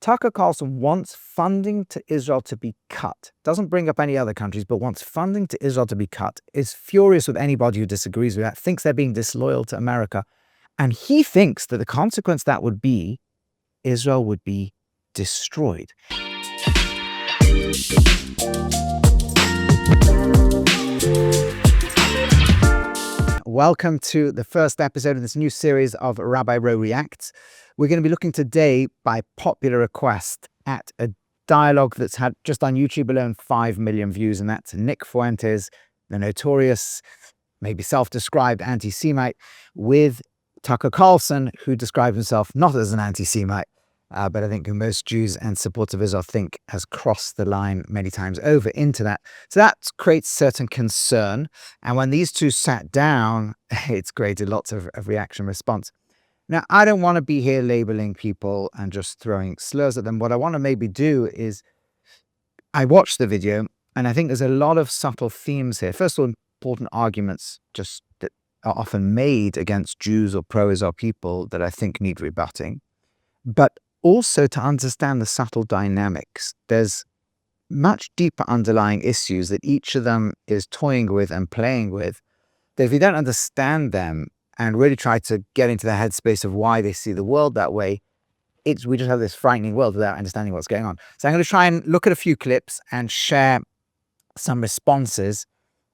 Tucker Carlson wants funding to Israel to be cut. Doesn't bring up any other countries, but wants funding to Israel to be cut. Is furious with anybody who disagrees with that, thinks they're being disloyal to America. And he thinks that the consequence that would be, Israel would be destroyed. Welcome to the first episode of this new series of Rabbi Rowe Reacts. We're going to be looking today, by popular request, at a dialogue that's had, just on YouTube alone, 5 million views, and that's Nick Fuentes, the notorious, maybe self-described anti-Semite, with Tucker Carlson, who describes himself not as an anti-Semite, but I think who most Jews and supporters of Israel think has crossed the line many times over into that. So that creates certain concern. And when these two sat down, it's created lots of reaction response. Now, I don't want to be here labeling people and just throwing slurs at them. What I want to maybe do is, I watched the video and I think there's a lot of subtle themes here. First of all, important arguments just that are often made against Jews or pro-Israel people that I think need rebutting. But also to understand the subtle dynamics. There's much deeper underlying issues that each of them is toying with and playing with, that if you don't understand them and really try to get into the headspace of why they see the world that way, we just have this frightening world without understanding what's going on. So I'm going to try and look at a few clips and share some responses,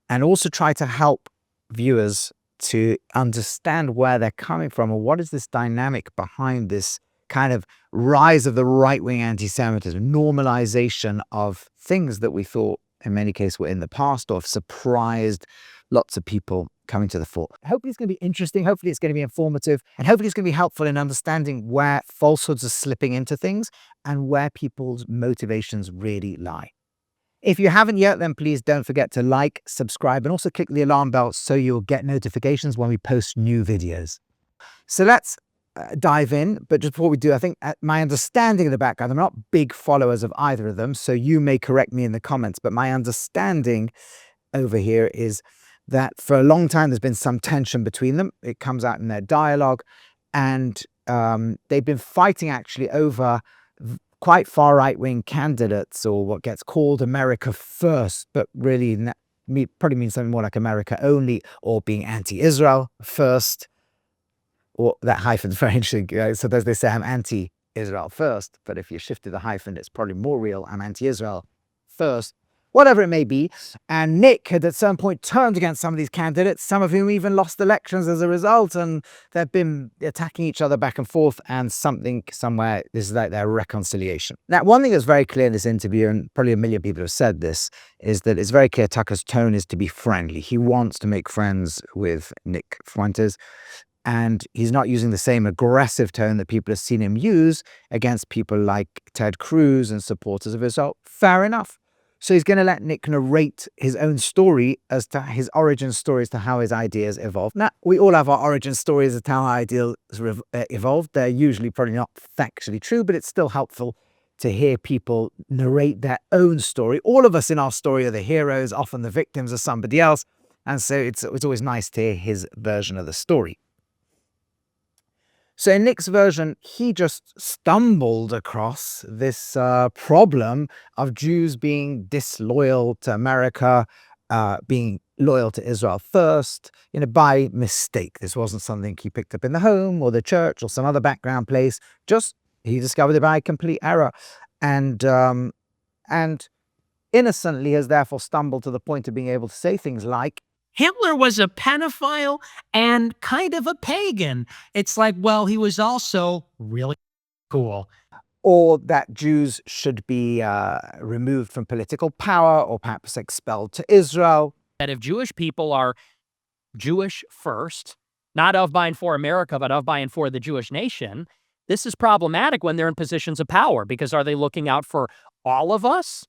and also try to help viewers to understand where they're coming from, or what is this dynamic behind this kind of rise of the right-wing anti-Semitism, normalization of things that we thought in many cases were in the past, or have surprised lots of people coming to the fore. Hopefully it's going to be interesting, hopefully it's going to be informative, and hopefully it's going to be helpful in understanding where falsehoods are slipping into things and where people's motivations really lie. If you haven't yet, then please don't forget to like, subscribe, and also click the alarm bell so you'll get notifications when we post new videos. So let's dive in, but just before we do, I think my understanding of the background, I'm not big followers of either of them, so you may correct me in the comments, but my understanding over here is that for a long time there's been some tension between them. It comes out in their dialogue, and they've been fighting actually over quite far right-wing candidates, or what gets called America First, but really probably means something more like America Only, or being anti-Israel first. Or that hyphen's very interesting. So as they say, I'm anti-Israel first, but if you shifted the hyphen, it's probably more real. I'm anti-Israel first, whatever it may be. And Nick had at some point turned against some of these candidates, some of whom even lost elections as a result, and they've been attacking each other back and forth, and somewhere, this is like their reconciliation. Now, one thing that's very clear in this interview, and probably a million people have said this, is that it's very clear Tucker's tone is to be friendly. He wants to make friends with Nick Fuentes, and he's not using the same aggressive tone that people have seen him use against people like Ted Cruz and supporters of Israel. Fair enough. So he's going to let Nick narrate his own story as to his origin story as to how his ideas evolved. Now, we all have our origin stories as to how our ideas evolved. They're usually probably not factually true, but it's still helpful to hear people narrate their own story. All of us in our story are the heroes, often the victims of somebody else. And so it's always nice to hear his version of the story. So in Nick's version, he just stumbled across this problem of Jews being disloyal to America, being loyal to Israel first, by mistake. This wasn't something he picked up in the home or the church or some other background place. Just he discovered it by complete error, and innocently has therefore stumbled to the point of being able to say things like, Hitler was a pedophile and kind of a pagan. It's like, well, he was also really cool. Or that Jews should be removed from political power, or perhaps expelled to Israel. That if Jewish people are Jewish first, not of, by, and for America, but of, by, and for the Jewish nation, this is problematic when they're in positions of power, because are they looking out for all of us,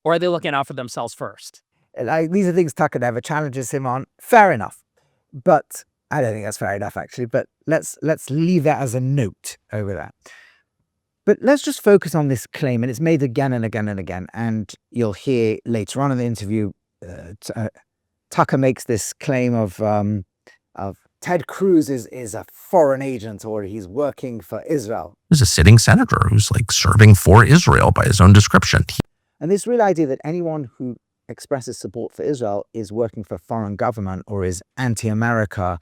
or are they looking out for themselves first? These are things Tucker never challenges him on. Fair enough. But I don't think that's fair enough, actually. But let's leave that as a note over that. But let's just focus on this claim, and it's made again and again and again. And you'll hear later on in the interview, Tucker makes this claim of Ted Cruz is a foreign agent or he's working for Israel. He's a sitting senator who's like serving for Israel by his own description. And this real idea that anyone who expresses support for Israel is working for a foreign government or is anti-America,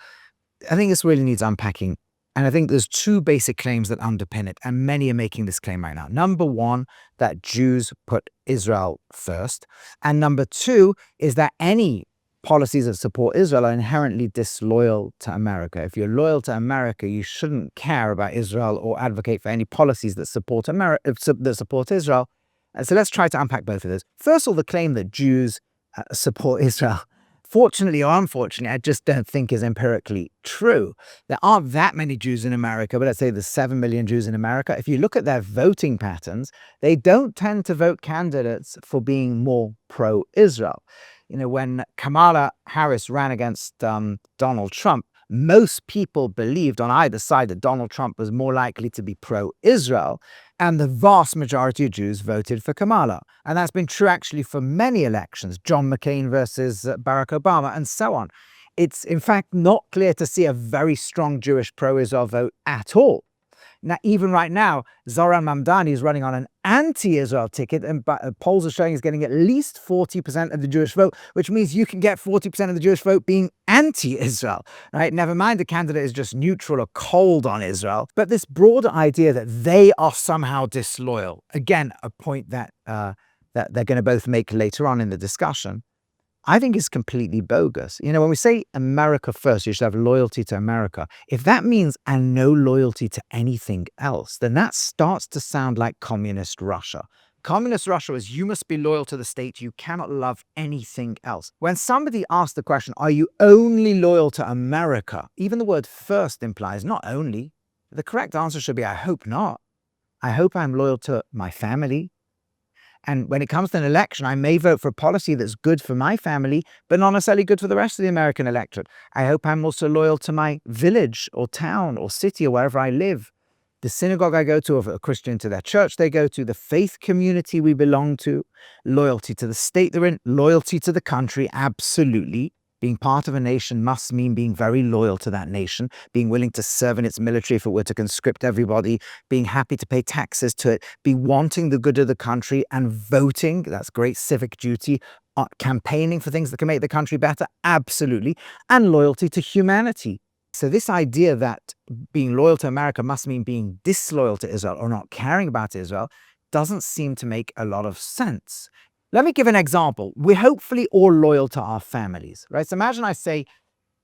I think this really needs unpacking. And I think there's two basic claims that underpin it, and many are making this claim right now. Number one, that Jews put Israel first. And number two is that any policies that support Israel are inherently disloyal to America. If you're loyal to America, you shouldn't care about Israel or advocate for any policies that support Israel. And so let's try to unpack both of those. First of all, the claim that Jews support Israel, fortunately or unfortunately, I just don't think is empirically true. There aren't that many Jews in America, but let's say there's 7 million Jews in America. If you look at their voting patterns, they don't tend to vote candidates for being more pro-Israel. You know, when Kamala Harris ran against Donald Trump, most people believed on either side that Donald Trump was more likely to be pro-Israel, and the vast majority of Jews voted for Kamala. And that's been true actually for many elections, John McCain versus Barack Obama, and so on. It's in fact not clear to see a very strong Jewish pro-Israel vote at all. Now, even right now, Zohran Mamdani is running on an anti-Israel ticket, and polls are showing he's getting at least 40% of the Jewish vote, which means you can get 40% of the Jewish vote being anti-Israel, right? Never mind the candidate is just neutral or cold on Israel. But this broader idea that they are somehow disloyal, again, a point that they're going to both make later on in the discussion, I think is completely bogus. You know, when we say America first, you should have loyalty to America. If that means and no loyalty to anything else, then that starts to sound like communist Russia. Communist Russia is you must be loyal to the state. You cannot love anything else. When somebody asks the question, are you only loyal to America? Even the word first implies not only. The correct answer should be, I hope not. I hope I'm loyal to my family. And when it comes to an election, I may vote for a policy that's good for my family, but not necessarily good for the rest of the American electorate. I hope I'm also loyal to my village or town or city or wherever I live. The synagogue I go to, or a Christian to their church they go to, the faith community we belong to, loyalty to the state they're in, loyalty to the country, absolutely. Being part of a nation must mean being very loyal to that nation, being willing to serve in its military if it were to conscript everybody, being happy to pay taxes to it, be wanting the good of the country and voting, that's great civic duty, campaigning for things that can make the country better, absolutely, and loyalty to humanity. So this idea that being loyal to America must mean being disloyal to Israel or not caring about Israel doesn't seem to make a lot of sense. Let me give an example. We're hopefully all loyal to our families, right? So imagine I say,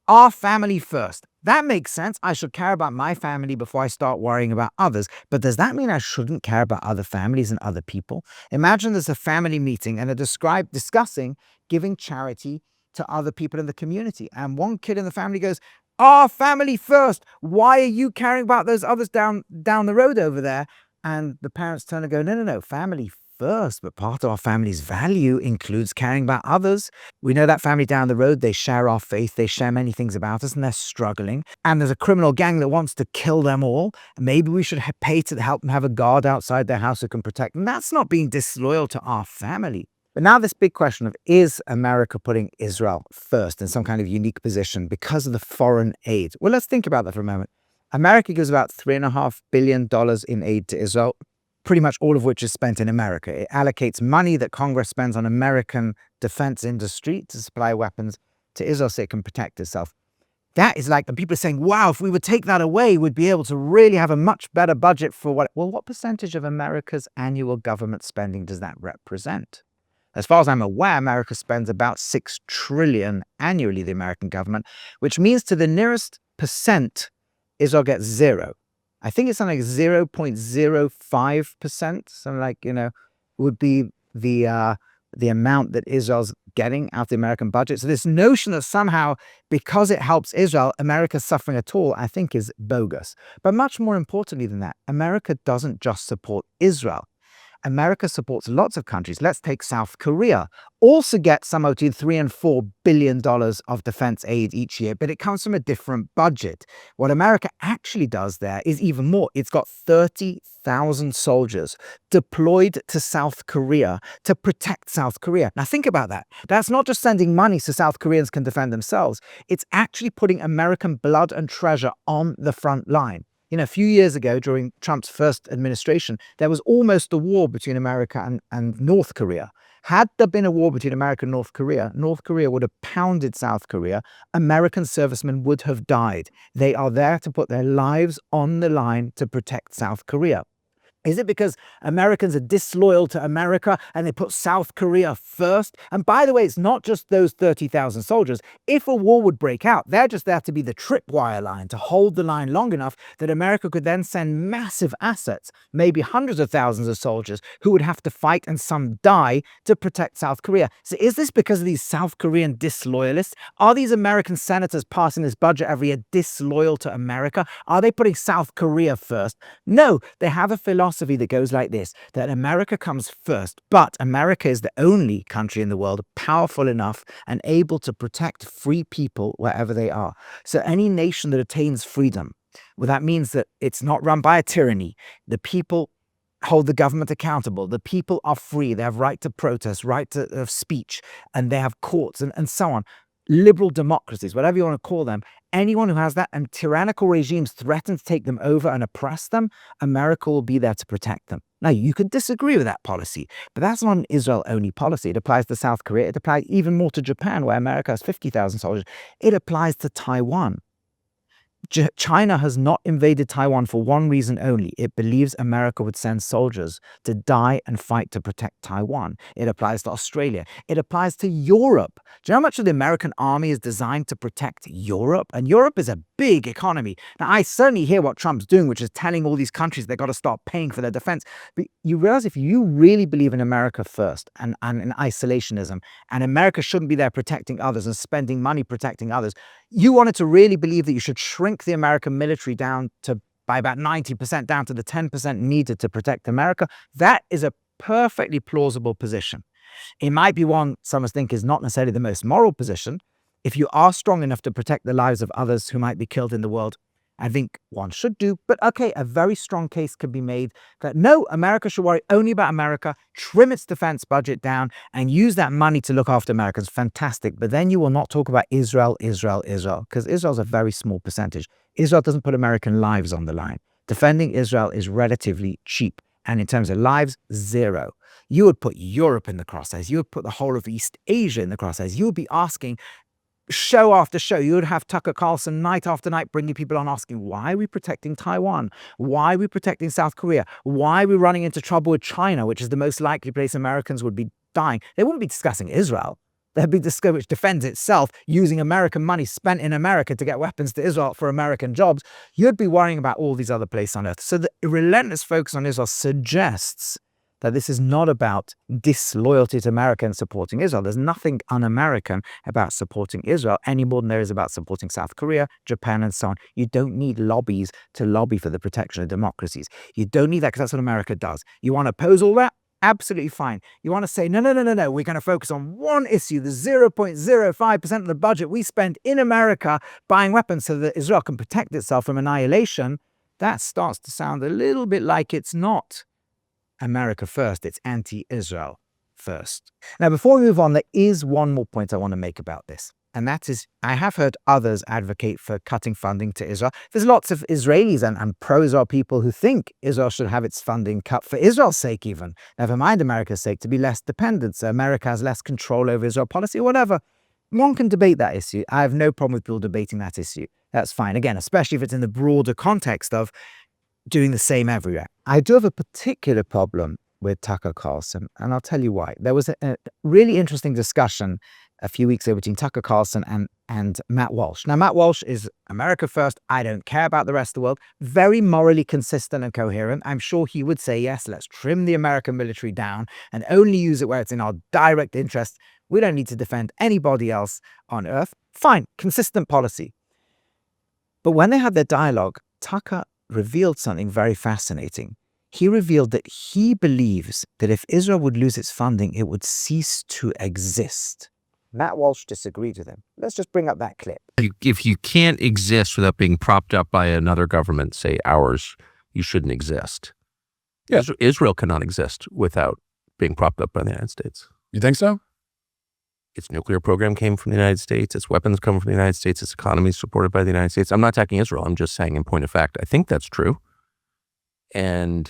our family first. That makes sense. I should care about my family before I start worrying about others. But does that mean I shouldn't care about other families and other people? Imagine there's a family meeting and they're discussing giving charity to other people in the community. And one kid in the family goes, our family first. Why are you caring about those others down the road over there? And the parents turn and go, no, family first, but part of our family's value includes caring about others. We know that family down the road, they share our faith, they share many things about us, and they're struggling. And there's a criminal gang that wants to kill them all. Maybe we should pay to help them have a guard outside their house who can protect them. That's not being disloyal to our family. But now this big question of, is America putting Israel first in some kind of unique position because of the foreign aid? Well, let's think about that for a moment. America gives about $3.5 billion in aid to Israel, pretty much all of which is spent in America. It allocates money that Congress spends on American defense industry to supply weapons to Israel so it can protect itself. That is like, and people are saying, wow, if we would take that away, we'd be able to really have a much better budget for what? Well, what percentage of America's annual government spending does that represent? As far as I'm aware, America spends about $6 trillion annually, the American government, which means to the nearest percent, Israel gets zero. I think it's something like 0.05%, something like, would be the amount that Israel's getting out of the American budget. So this notion that somehow, because it helps Israel, America's suffering at all, I think is bogus. But much more importantly than that, America doesn't just support Israel. America supports lots of countries. Let's take South Korea. Also gets somewhere between $3 and $4 billion of defense aid each year, but it comes from a different budget. What America actually does there is even more. It's got 30,000 soldiers deployed to South Korea to protect South Korea. Now think about that. That's not just sending money so South Koreans can defend themselves. It's actually putting American blood and treasure on the front line. A few years ago, during Trump's first administration, there was almost a war between America and North Korea. Had there been a war between America and North Korea would have pounded South Korea. American servicemen would have died. They are there to put their lives on the line to protect South Korea. Is it because Americans are disloyal to America and they put South Korea first? And by the way, it's not just those 30,000 soldiers. If a war would break out, they're just there to be the tripwire line, to hold the line long enough that America could then send massive assets, maybe hundreds of thousands of soldiers who would have to fight and some die to protect South Korea. So is this because of these South Korean disloyalists? Are these American senators passing this budget every year disloyal to America? Are they putting South Korea first? No, they have a philosophy that goes like this, that America comes first, but America is the only country in the world powerful enough and able to protect free people wherever they are. So any nation that attains freedom, well, that means that it's not run by a tyranny. The people hold the government accountable. The people are free. They have right to protest, right to speech, and they have courts and so on. Liberal democracies, whatever you want to call them, anyone who has that and tyrannical regimes threaten to take them over and oppress them, America will be there to protect them. Now, you could disagree with that policy, but that's not an Israel-only policy. It applies to South Korea. It applies even more to Japan, where America has 50,000 soldiers. It applies to Taiwan. China has not invaded Taiwan for one reason only. It believes America would send soldiers to die and fight to protect Taiwan. It applies to Australia. It applies to Europe. Do you know how much of the American army is designed to protect Europe? And Europe is a big economy. Now, I certainly hear what Trump's doing, which is telling all these countries they've got to start paying for their defense. But you realize if you really believe in America first and in isolationism, and America shouldn't be there protecting others and spending money protecting others, you wanted to really believe that you should shrink the American military down by about 90%, down to the 10% needed to protect America. That is a perfectly plausible position. It might be one some of us think is not necessarily the most moral position. If you are strong enough to protect the lives of others who might be killed in the world, I think one should do. But okay, a very strong case could be made that no, America should worry only about America, trim its defense budget down, and use that money to look after Americans. Fantastic. But then you will not talk about Israel, because Israel's a very small percentage. Israel doesn't put American lives on the line. Defending Israel is relatively cheap. And in terms of lives, zero. You would put Europe in the crosshairs. You would put the whole of East Asia in the crosshairs. You would be asking show after show, you would have Tucker Carlson night after night bringing people on asking, why are we protecting Taiwan? Why are we protecting South Korea? Why are we running into trouble with China, which is the most likely place Americans would be dying? They wouldn't be discussing Israel. They'd be discussing which defends itself using American money spent in America to get weapons to Israel for American jobs. You'd be worrying about all these other places on earth. So the relentless focus on Israel suggests that this is not about disloyalty to America and supporting Israel. There's nothing un-American about supporting Israel any more than there is about supporting South Korea, Japan, and so on. You don't need lobbies to lobby for the protection of democracies. You don't need that because that's what America does. You want to oppose all that? Absolutely fine. You want to say, no, we're going to focus on one issue, the 0.05% of the budget we spend in America buying weapons so that Israel can protect itself from annihilation. That starts to sound a little bit like it's not America first, it's anti-Israel first. Now, before we move on, there is one more point I want to make about this. And that is, I have heard others advocate for cutting funding to Israel. There's lots of Israelis and pro-Israel people who think Israel should have its funding cut for Israel's sake even. Never mind America's sake, to be less dependent, so America has less control over Israel policy or whatever. One can debate that issue. I have no problem with people debating that issue. That's fine. Again, especially if it's in the broader context of doing the same everywhere. I do have a particular problem with Tucker Carlson, and I'll tell you why. There was a really interesting discussion a few weeks ago between Tucker Carlson and Matt Walsh. Now, Matt Walsh is America first. I don't care about the rest of the world. Very morally consistent and coherent. I'm sure he would say, yes, let's trim the American military down and only use it where it's in our direct interest. We don't need to defend anybody else on earth. Fine, consistent policy. But when they had their dialogue, Tucker revealed something very fascinating. he revealed that he believes that if Israel would lose its funding, it would cease to exist. Matt Walsh disagreed with him. Let's just bring up that clip. If you can't exist without being propped up by another government, say ours, you shouldn't exist. Yeah. Israel cannot exist without being propped up by the United States. You think so? Its nuclear program came from the United States. Its weapons come from the United States. Its economy is supported by the United States. I'm not attacking Israel. I'm just saying in point of fact, I think that's true. And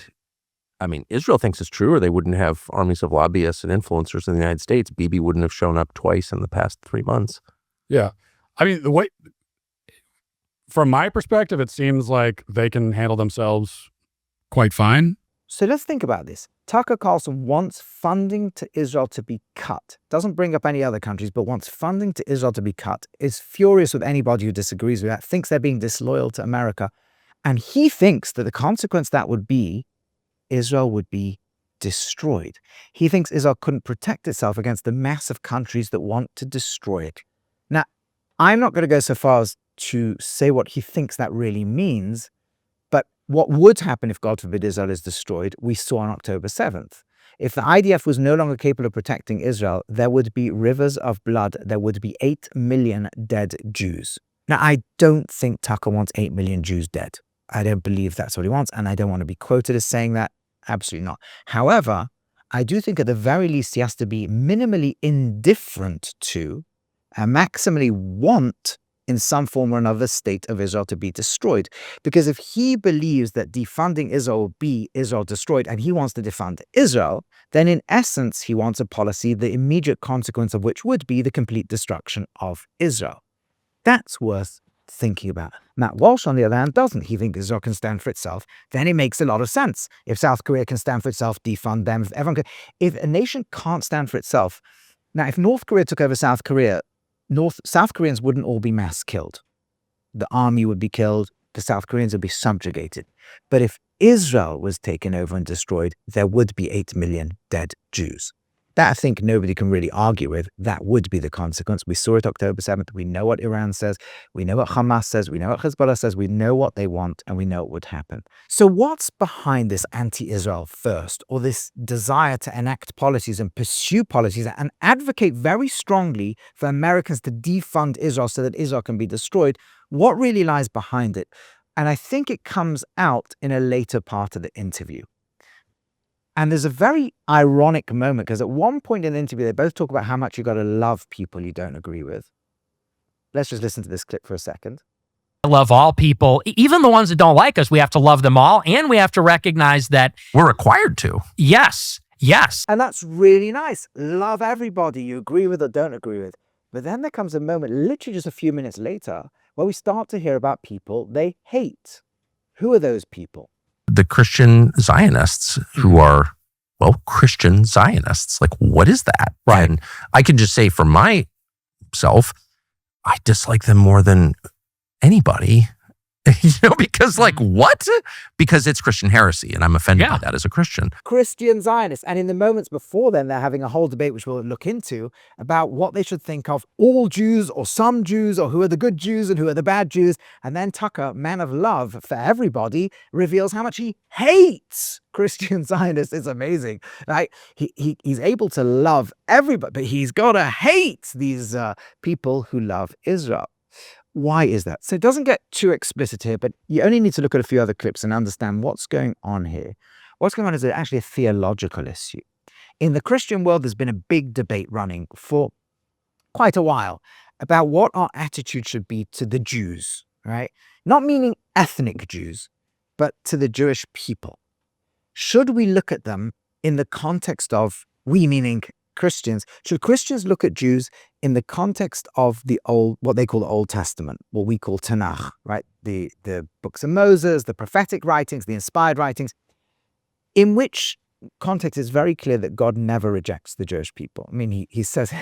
I mean, Israel thinks it's true, or they wouldn't have armies of lobbyists and influencers in the United States. Bibi wouldn't have shown up twice in the past 3 months. Yeah. I mean, the way, from my perspective, it seems like they can handle themselves quite fine. So let's think about this. Tucker Carlson wants funding to Israel to be cut. Doesn't bring up any other countries, but wants funding to Israel to be cut. Is furious with anybody who disagrees with that, thinks they're being disloyal to America. And he thinks that the consequence that would be, Israel would be destroyed. He thinks Israel couldn't protect itself against the massive countries that want to destroy it. Now, I'm not going to go so far as to say what he thinks that really means, but what would happen if, God forbid, Israel is destroyed, we saw on October 7th. If the IDF was no longer capable of protecting Israel, there would be rivers of blood. There would be 8 million dead Jews. Now, I don't think Tucker wants 8 million Jews dead. I don't believe that's what he wants, and I don't want to be quoted as saying that. Absolutely not. However, I do think at the very least he has to be minimally indifferent to and maximally want in some form or another the state of Israel to be destroyed. Because if he believes that defunding Israel will be Israel destroyed and he wants to defund Israel, then in essence he wants a policy, the immediate consequence of which would be the complete destruction of Israel. That's worth thinking about. Matt Walsh, on the other hand, doesn't. He thinks Israel can stand for itself. Then it makes a lot of sense. If South Korea can stand for itself, defund them. If everyone can, if a nation can't stand for itself, now if North Korea took over South Korea, South Koreans wouldn't all be mass killed. The army would be killed. The South Koreans would be subjugated. But if Israel was taken over and destroyed, there would be 8 million dead Jews. That I think nobody can really argue with. That would be the consequence. We saw it October 7th. We know what Iran says. We know what Hamas says. We know what Hezbollah says. We know what they want, and we know what would happen. So what's behind this anti-Israel first, or this desire to enact policies and pursue policies and advocate very strongly for Americans to defund Israel so that Israel can be destroyed? What really lies behind it? And I think it comes out in a later part of the interview. And there's a very ironic moment, because at one point in the interview, they both talk about how much you got to love people you don't agree with. Let's just listen to this clip for a second. I love all people, even the ones that don't like us. We have to love them all. And we have to recognize that We're required to. yes. And that's really nice. Love everybody you agree with or don't agree with. But then there comes a moment, literally just a few minutes later, where we start to hear about people they hate. Who are those people? The Christian Zionists who are, well, Christian Zionists. Like, what is that? Right. And I can just say for myself, I dislike them more than anybody, because like, what? Because it's Christian heresy, and I'm offended by that as a Christian. Christian Zionists. And in the moments before then, they're having a whole debate, which we'll look into, about what they should think of all Jews or some Jews, or who are the good Jews and who are the bad Jews. And then Tucker, man of love for everybody, reveals how much he hates Christian Zionists. It's amazing. Like, he's able to love everybody, but he's got to hate these people who love Israel. Why is that? So it doesn't get too explicit here, but you only need to look at a few other clips and understand what's going on here. What's going on is actually a theological issue. In the Christian world, there's been a big debate running for quite a while about what our attitude should be to the Jews, right? Not meaning ethnic Jews, but to the Jewish people. Should we look at them in the context of, we meaning Christians, should Christians look at Jews in the context of the old, what they call the Old Testament, what we call Tanakh, right? The books of Moses, the prophetic writings, the inspired writings, in which context is very clear that God never rejects the Jewish people. I mean, he says,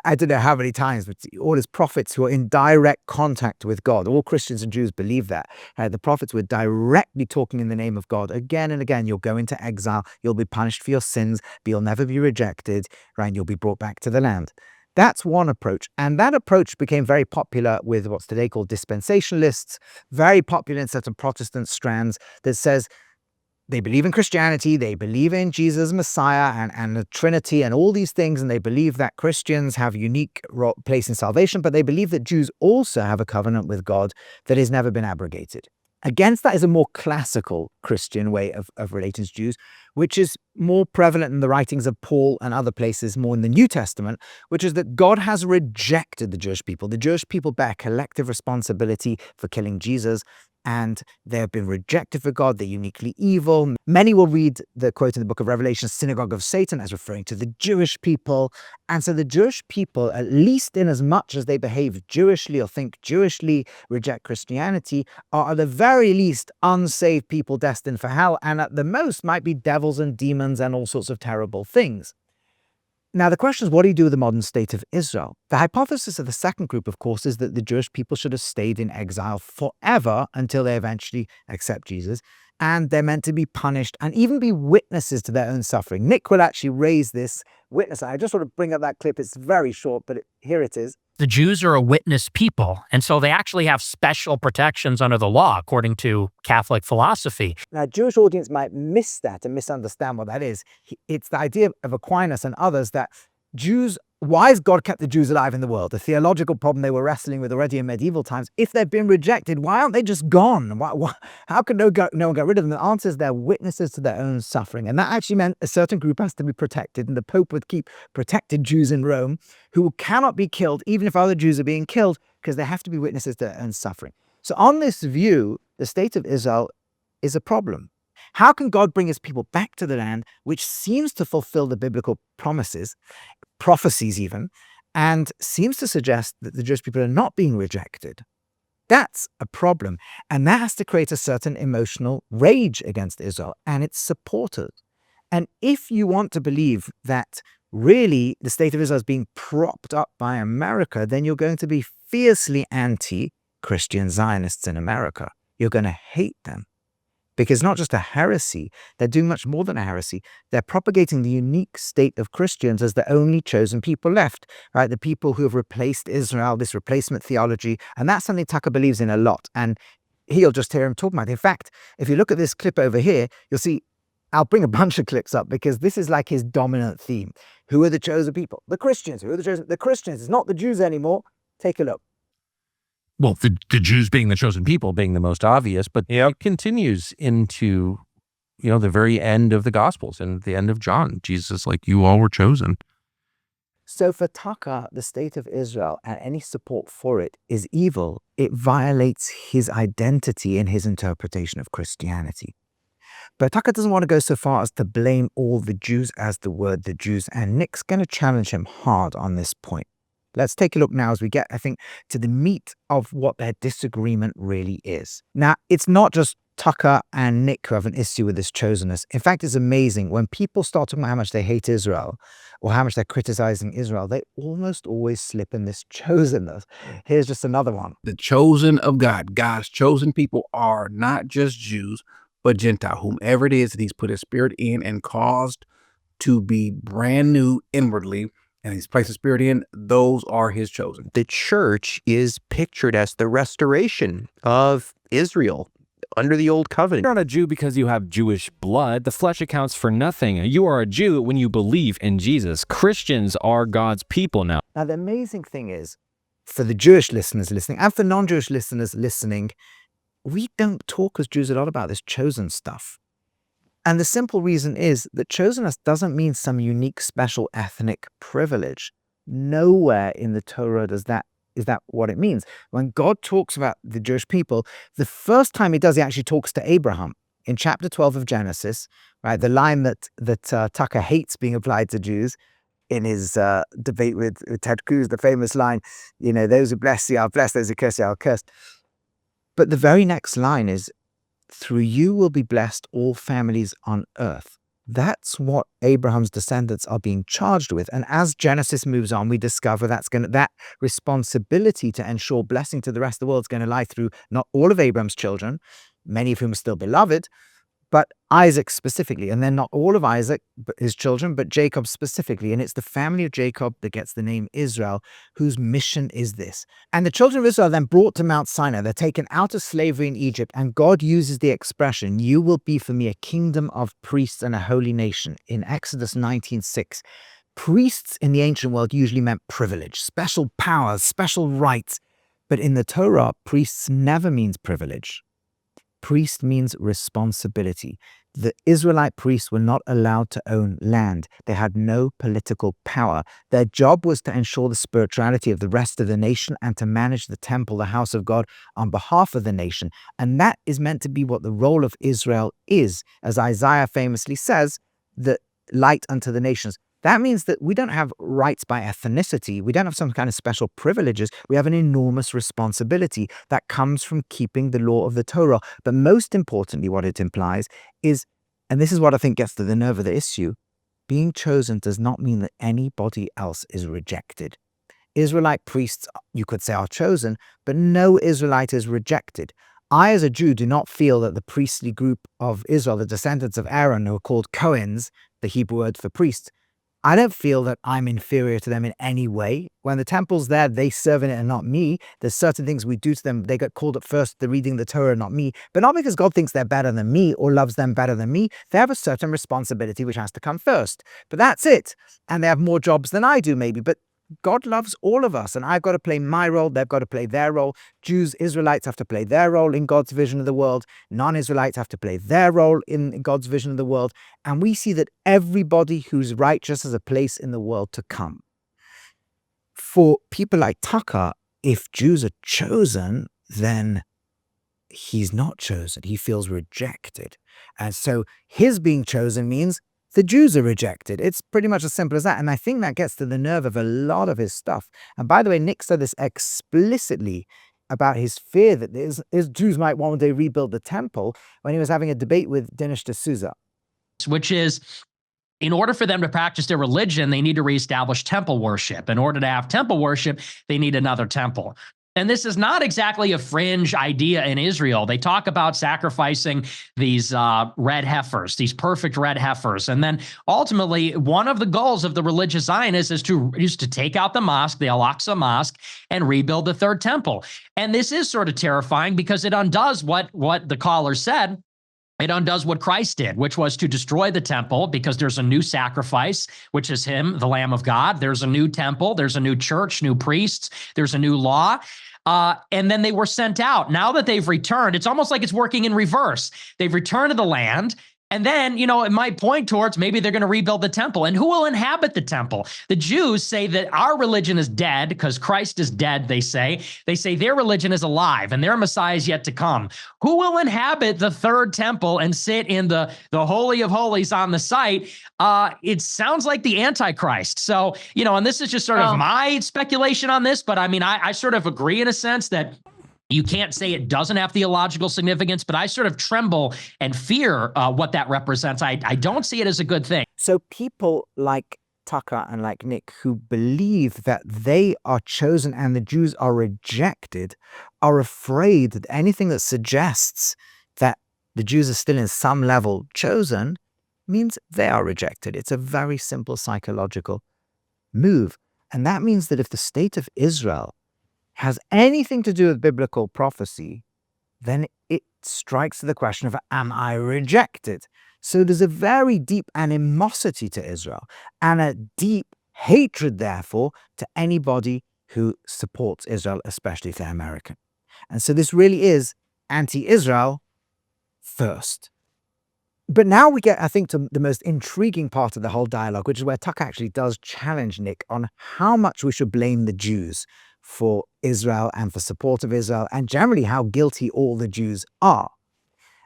I don't know how many times, but all his prophets who are in direct contact with God, all Christians and Jews believe that. The prophets were directly talking in the name of God again and again. You'll go into exile, you'll be punished for your sins, but you'll never be rejected, right? You'll be brought back to the land. That's one approach. And that approach became very popular with what's today called dispensationalists, very popular in certain Protestant strands that says they believe in Christianity, they believe in Jesus Messiah and the Trinity and all these things, and they believe that Christians have a unique place in salvation, but they believe that Jews also have a covenant with God that has never been abrogated. Against that is a more classical Christian way of relating to Jews, which is more prevalent in the writings of Paul and other places, more in the New Testament, which is that God has rejected the Jewish people. The Jewish people bear collective responsibility for killing Jesus, and they have been rejected for God. They're uniquely evil. Many will read the quote in the book of Revelation, synagogue of Satan, as referring to the Jewish people. And so the Jewish people, at least in as much as they behave Jewishly or think Jewishly, reject Christianity, are at the very least unsaved people destined for hell, and at the most might be devils and demons and all sorts of terrible things. Now, the question is, what do you do with the modern state of Israel? The hypothesis of the second group, of course, is that the Jewish people should have stayed in exile forever until they eventually accept Jesus, and they're meant to be punished and even be witnesses to their own suffering. Nick will actually raise this witness. I just want to bring up that clip. It's very short, but here it is. The Jews are a witness people, and so they actually have special protections under the law, according to Catholic philosophy. Now, a Jewish audience might miss that and misunderstand what that is. It's the idea of Aquinas and others that Jews, why has God kept the Jews alive in the world? The theological problem they were wrestling with already in medieval times. If they've been rejected, why aren't they just gone? How can no one get rid of them? The answer is they're witnesses to their own suffering. And that actually meant a certain group has to be protected. And the Pope would keep protected Jews in Rome who cannot be killed, even if other Jews are being killed, because they have to be witnesses to their own suffering. So on this view, the state of Israel is a problem. How can God bring his people back to the land, which seems to fulfill the biblical promises, prophecies even, and seems to suggest that the Jewish people are not being rejected? That's a problem. And that has to create a certain emotional rage against Israel and its supporters. And if you want to believe that really the state of Israel is being propped up by America, then you're going to be fiercely anti-Christian Zionists in America. You're going to hate them. Because not just a heresy, they're doing much more than a heresy. They're propagating the unique state of Christians as the only chosen people left, right? The people who have replaced Israel, this replacement theology. And that's something Tucker believes in a lot. And he'll just hear him talking about it. In fact, if you look at this clip over here, you'll see, I'll bring a bunch of clips up because this is like his dominant theme. Who are the chosen people? The Christians. Who are the chosen? The Christians. It's not the Jews anymore. Take a look. Well, the Jews being the chosen people being the most obvious, but it continues into, the very end of the Gospels and the end of John. Jesus is like, you all were chosen. So for Tucker, the state of Israel and any support for it is evil. It violates his identity and his interpretation of Christianity. But Tucker doesn't want to go so far as to blame all the Jews as the word the Jews, and Nick's going to challenge him hard on this point. Let's take a look now as we get, I think, to the meat of what their disagreement really is. Now, it's not just Tucker and Nick who have an issue with this chosenness. In fact, it's amazing. When people start talking about how much they hate Israel or how much they're criticizing Israel, they almost always slip in this chosenness. Here's just another one. The chosen of God. God's chosen people are not just Jews, but Gentile, whomever it is that he's put his spirit in and caused to be brand new inwardly, and he's placed his spirit in, those are his chosen. The church is pictured as the restoration of Israel under the old covenant. You're not a Jew because you have Jewish blood. The flesh accounts for nothing. You are a Jew when you believe in Jesus. Christians are God's people now. Now, the amazing thing is, for the Jewish listeners listening and for non-Jewish listeners listening, we don't talk as Jews a lot about this chosen stuff. And the simple reason is that chosenness doesn't mean some unique special ethnic privilege. Nowhere in the Torah is that what it means. When God talks about the Jewish people, the first time he does, he actually talks to Abraham. In chapter 12 of Genesis, right, the line that Tucker hates being applied to Jews in his debate with Ted Cruz, the famous line, those who bless thee are blessed, those who curse thee are cursed. But the very next line is, through you will be blessed all families on earth. That's what Abraham's descendants are being charged with. And as Genesis moves on, we discover that responsibility to ensure blessing to the rest of the world is going to lie through not all of Abraham's children, many of whom are still beloved, but Isaac specifically. And then not all of Isaac, but his children, but Jacob specifically. And it's the family of Jacob that gets the name Israel, whose mission is this. And the children of Israel are then brought to Mount Sinai. They're taken out of slavery in Egypt. And God uses the expression, "You will be for me a kingdom of priests and a holy nation," in Exodus 19:6. Priests in the ancient world usually meant privilege, special powers, special rights. But in the Torah, priests never means privilege. Priest means responsibility. The Israelite priests were not allowed to own land. They had no political power. Their job was to ensure the spirituality of the rest of the nation and to manage the temple, the house of God, on behalf of the nation. And that is meant to be what the role of Israel is. As Isaiah famously says, the light unto the nations. That means that we don't have rights by ethnicity. We don't have some kind of special privileges. We have an enormous responsibility that comes from keeping the law of the Torah. But most importantly, what it implies is, and this is what I think gets to the nerve of the issue, being chosen does not mean that anybody else is rejected. Israelite priests, you could say, are chosen, but no Israelite is rejected. I, as a Jew, do not feel that the priestly group of Israel, the descendants of Aaron, who are called Cohens, the Hebrew word for priest, I don't feel that I'm inferior to them in any way. When the temple's there, they serve in it and not me. There's certain things we do to them. They get called at first, they're reading the Torah, not me. But not because God thinks they're better than me or loves them better than me. They have a certain responsibility which has to come first. But that's it. And they have more jobs than I do, maybe. But God loves all of us, and I've got to play my role. They've got to play their role. Jews, Israelites have to play their role in God's vision of the world. Non-Israelites have to play their role in God's vision of the world. And we see that everybody who's righteous has a place in the world to come. For people like Tucker, if Jews are chosen, then he's not chosen. He feels rejected. And so his being chosen means the Jews are rejected. It's pretty much as simple as that. And I think that gets to the nerve of a lot of his stuff. And by the way, Nick said this explicitly about his fear that his Jews might one day rebuild the temple when he was having a debate with Dinesh D'Souza. Which is, in order for them to practice their religion, they need to reestablish temple worship. In order to have temple worship, they need another temple. And this is not exactly a fringe idea in Israel. They talk about sacrificing these red heifers, these perfect red heifers. And then ultimately, one of the goals of the religious Zionists is to take out the mosque, the Al-Aqsa Mosque, and rebuild the third temple. And this is sort of terrifying because it undoes what the caller said. It undoes what Christ did, which was to destroy the temple because there's a new sacrifice, which is him, the Lamb of God. There's a new temple. There's a new church, new priests. There's a new law. And then they were sent out. Now that they've returned, it's almost like it's working in reverse. They've returned to the land. And then, it might point towards maybe they're going to rebuild the temple. And who will inhabit the temple? The Jews say that our religion is dead because Christ is dead, they say. They say their religion is alive and their Messiah is yet to come. Who will inhabit the third temple and sit in the Holy of Holies on the site? It sounds like the Antichrist. So, and this is just sort of my speculation on this, but I sort of agree in a sense that you can't say it doesn't have theological significance, but I sort of tremble and fear what that represents. I don't see it as a good thing. So people like Tucker and like Nick who believe that they are chosen and the Jews are rejected are afraid that anything that suggests that the Jews are still in some level chosen means they are rejected. It's a very simple psychological move. And that means that if the state of Israel has anything to do with biblical prophecy, then it strikes the question of, am I rejected? So there's a very deep animosity to Israel and a deep hatred, therefore, to anybody who supports Israel, especially if they're American. And so this really is anti-Israel first. But now we get, I think, to the most intriguing part of the whole dialogue, which is where Tucker actually does challenge Nick on how much we should blame the Jews for Israel and for support of Israel, and generally how guilty all the Jews are.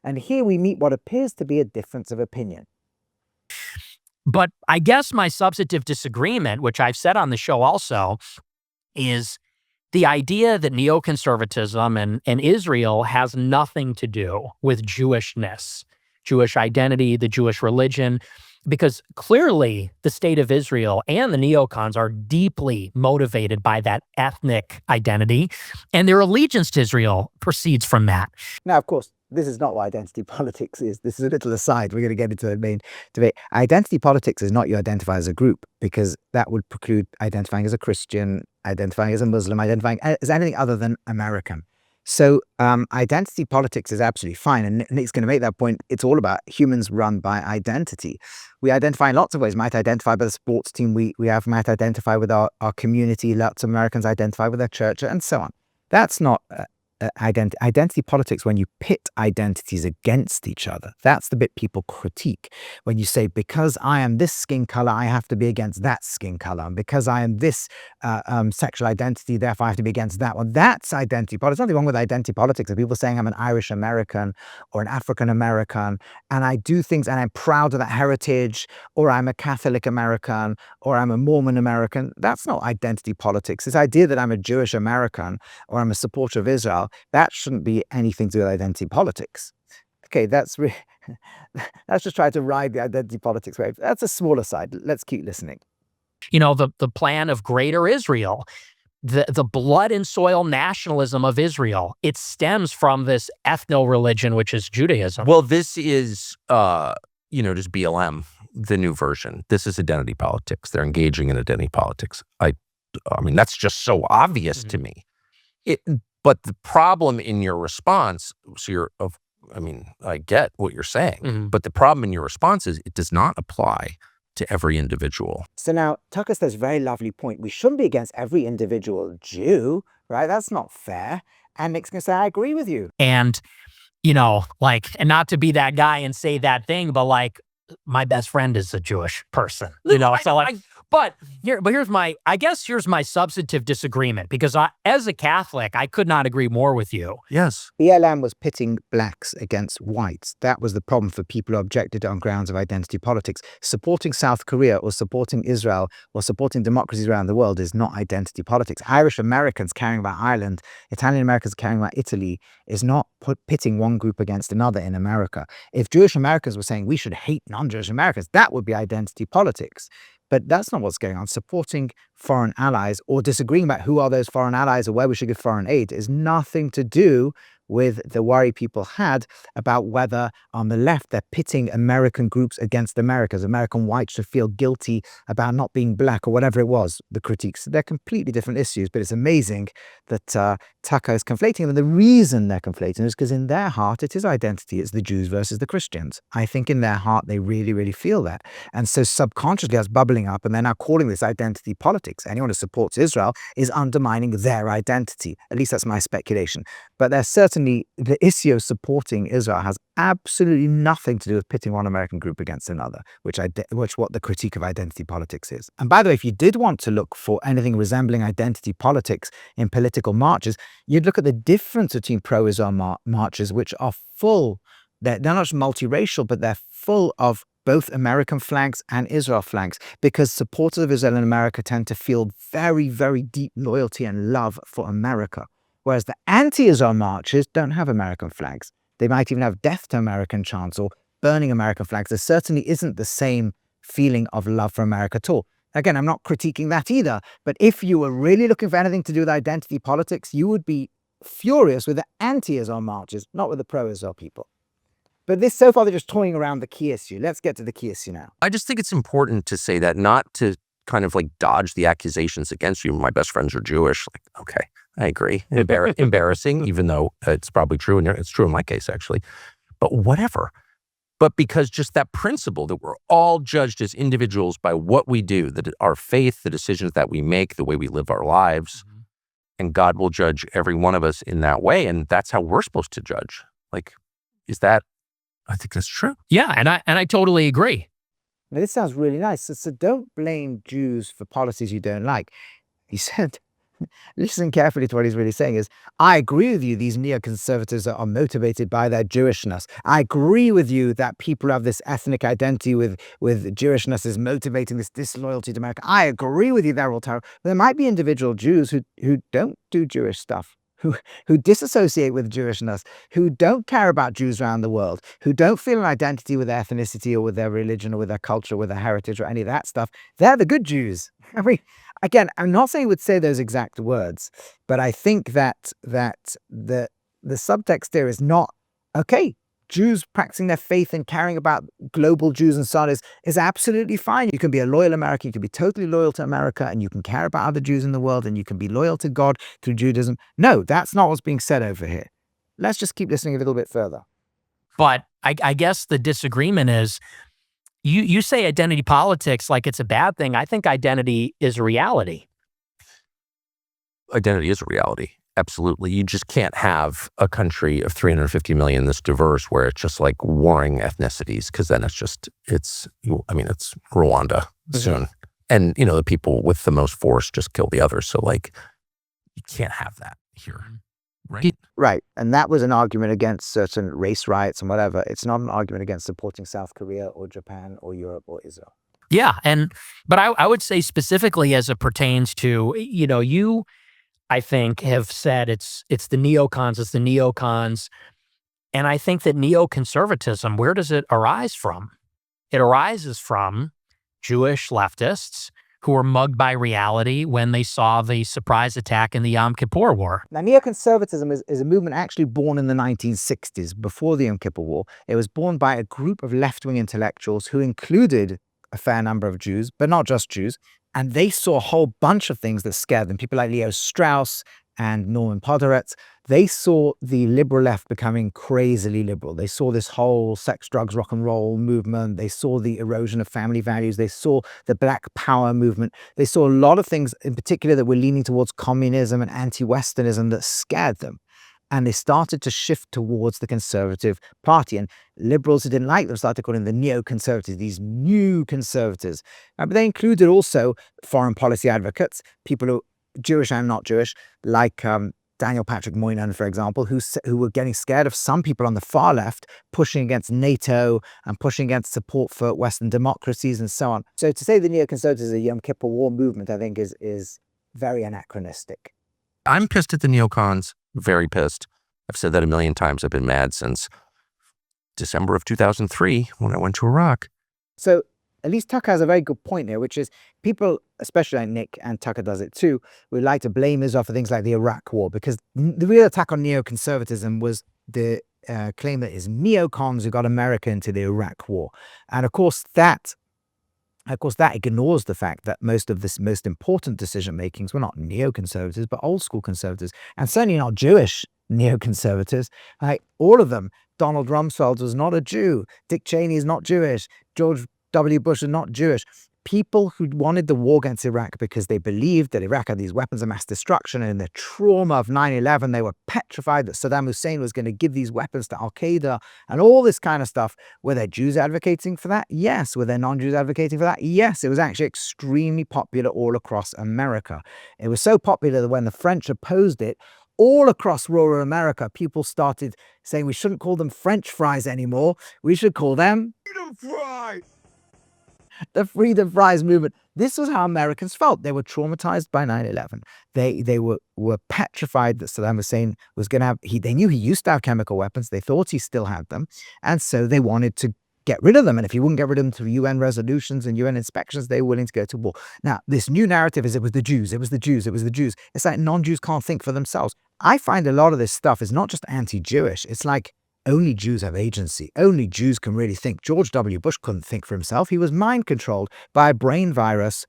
And here we meet what appears to be a difference of opinion. But I guess my substantive disagreement, which I've said on the show also, is the idea that neoconservatism and Israel has nothing to do with Jewishness, Jewish identity, the Jewish religion, because clearly the state of Israel and the neocons are deeply motivated by that ethnic identity, and their allegiance to Israel proceeds from that. Now, of course, this is not what identity politics is. This is a little aside. We're going to get into the main debate. Identity politics is not you identify as a group, because that would preclude identifying as a Christian, identifying as a Muslim, identifying as anything other than American. So identity politics is absolutely fine. And Nick's going to make that point. It's all about humans run by identity. We identify in lots of ways. Might identify by the sports team we have, might identify with our community. Lots of Americans identify with their church and so on. That's not identity politics when you pit identities against each other. That's the bit people critique. When you say, because I am this skin color, I have to be against that skin color. And because I am this sexual identity, therefore I have to be against that one. That's identity politics. There's nothing wrong with identity politics. If people saying I'm an Irish American or an African American, and I do things and I'm proud of that heritage, or I'm a Catholic American, or I'm a Mormon American, that's not identity politics. This idea that I'm a Jewish American or I'm a supporter of Israel, that shouldn't be anything to do with identity politics. Okay, let's just try to ride the identity politics wave. That's a smaller side. Let's keep listening. You know, the plan of greater Israel, the blood and soil nationalism of Israel, it stems from this ethno-religion, which is Judaism. Well, this is, just BLM, the new version. This is identity politics. They're engaging in identity politics. I mean, that's just so obvious to me. But the problem in your response, I get what you're saying, but the problem in your response is it does not apply to every individual. So now Tucker says a very lovely point. We shouldn't be against every individual Jew, right? That's not fair. And Nick's going to say, I agree with you. And, and not to be that guy and say that thing, but my best friend is a Jewish person, But here's my substantive disagreement, because as a Catholic, I could not agree more with you. Yes. BLM was pitting blacks against whites. That was the problem for people who objected on grounds of identity politics. Supporting South Korea or supporting Israel or supporting democracies around the world is not identity politics. Irish Americans caring about Ireland, Italian Americans caring about Italy is not pitting one group against another in America. If Jewish Americans were saying we should hate non-Jewish Americans, that would be identity politics. But that's not what's going on. Supporting foreign allies or disagreeing about who are those foreign allies or where we should give foreign aid is nothing to do with the worry people had about whether on the left they're pitting American groups against Americans. American whites should feel guilty about not being black or whatever it was, the critiques. They're completely different issues, but it's amazing that Tucker is conflating them. And the reason they're conflating is because in their heart, it is identity. It's the Jews versus the Christians. I think in their heart, they really, really feel that. And so subconsciously that's bubbling up, and they're now calling this identity politics. Anyone who supports Israel is undermining their identity. At least that's my speculation. But there's certainly the issue of supporting Israel has absolutely nothing to do with pitting one American group against another, which what the critique of identity politics is. And by the way, if you did want to look for anything resembling identity politics in political marches, you'd look at the difference between pro-Israel marches, which are full. They're not just multiracial, but they're full of both American flags and Israel flags, because supporters of Israel in America tend to feel very, very deep loyalty and love for America. Whereas the anti-Israel marches don't have American flags. They might even have death to American chants or burning American flags. There certainly isn't the same feeling of love for America at all. Again, I'm not critiquing that either. But if you were really looking for anything to do with identity politics, you would be furious with the anti-Israel marches, not with the pro-Israel people. But so far, they're just toying around the key issue. Let's get to the key issue now. I just think it's important to say that, not to kind of dodge the accusations against you. My best friends are Jewish. Okay, I agree. Embarrassing, even though it's probably true. And it's true in my case, actually. But whatever. But because just that principle that we're all judged as individuals by what we do, that our faith, the decisions that we make, the way we live our lives, and God will judge every one of us in that way. And that's how we're supposed to judge. I think that's true. Yeah, and I totally agree. Now, this sounds really nice. So don't blame Jews for policies you don't like. He said, listen carefully to what he's really saying is, I agree with you, these neoconservatives are motivated by their Jewishness. I agree with you that people who have this ethnic identity with Jewishness is motivating this disloyalty to America. I agree with you, they're all terrible. But there might be individual Jews who don't do Jewish stuff, who disassociate with Jewishness, who don't care about Jews around the world, who don't feel an identity with their ethnicity or with their religion or with their culture, or with their heritage or any of that stuff. They're the good Jews. I mean, again, I'm not saying he would say those exact words, but I think that the subtext there is not okay, Jews practicing their faith and caring about global Jews and so on is absolutely fine. You can be a loyal American, you can be totally loyal to America, and you can care about other Jews in the world, and you can be loyal to God through Judaism. No, that's not what's being said over here. Let's just keep listening a little bit further. But I guess the disagreement is you say identity politics like it's a bad thing. I think identity is a reality. Identity is a reality. Absolutely. You just can't have a country of 350 million this diverse where it's just like warring ethnicities, because then it's Rwanda soon. And, the people with the most force just kill the others. So like, you can't have that here. Right? Right. And that was an argument against certain race riots and whatever. It's not an argument against supporting South Korea or Japan or Europe or Israel. Yeah. But I would say specifically as it pertains to, you, I think, have said it's the neocons. And I think that neoconservatism, where does it arise from? It arises from Jewish leftists who were mugged by reality when they saw the surprise attack in the Yom Kippur War. Now, neoconservatism is a movement actually born in the 1960s, before the Yom Kippur War. It was born by a group of left-wing intellectuals who included a fair number of Jews, but not just Jews. And they saw a whole bunch of things that scared them. People like Leo Strauss and Norman Podhoretz, they saw the liberal left becoming crazily liberal. They saw this whole sex, drugs, rock and roll movement. They saw the erosion of family values. They saw the Black Power movement. They saw a lot of things in particular that were leaning towards communism and anti-Westernism that scared them. And they started to shift towards the Conservative Party. And liberals who didn't like them started calling them the neoconservatives, these new conservatives. But they included also foreign policy advocates, people who Jewish and not Jewish, like Daniel Patrick Moynihan, for example, who were getting scared of some people on the far left pushing against NATO and pushing against support for Western democracies and so on. So to say the neoconservatives is a Yom Kippur War movement, I think is very anachronistic. I'm pissed at the neocons, very pissed. I've said that a million times. I've been mad since December of 2003 when I went to Iraq. So at least Tucker has a very good point here, which is people, especially like Nick, and Tucker does it too, would like to blame Israel for things like the Iraq War, because the real attack on neoconservatism was the claim that it's neocons who got America into the Iraq War. And of course that ignores the fact that most of this most important decision makings were not neoconservatives, but old school conservatives, and certainly not Jewish neoconservatives. Like all of them. Donald Rumsfeld was not a Jew. Dick Cheney is not Jewish. George W. Bush is not Jewish. People who wanted the war against Iraq because they believed that Iraq had these weapons of mass destruction, and in the trauma of 9/11, they were petrified that Saddam Hussein was going to give these weapons to Al-Qaeda and all this kind of stuff. Were there Jews advocating for that? Yes. Were there non-Jews advocating for that? Yes. It was actually extremely popular all across America. It was so popular that when the French opposed it, all across rural America, people started saying we shouldn't call them French fries anymore. We should call them freedom fries. The freedom fries movement. This was how Americans felt. They were traumatized by 9/11. They were petrified that Saddam Hussein was going to have, they knew he used to have chemical weapons. They thought he still had them. And so they wanted to get rid of them. And if he wouldn't get rid of them through UN resolutions and UN inspections, they were willing to go to war. Now, this new narrative is it was the Jews, it was the Jews, it was the Jews. It's like non-Jews can't think for themselves. I find a lot of this stuff is not just anti-Jewish. It's like only Jews have agency. Only Jews can really think. George W. Bush couldn't think for himself. He was mind controlled by a brain virus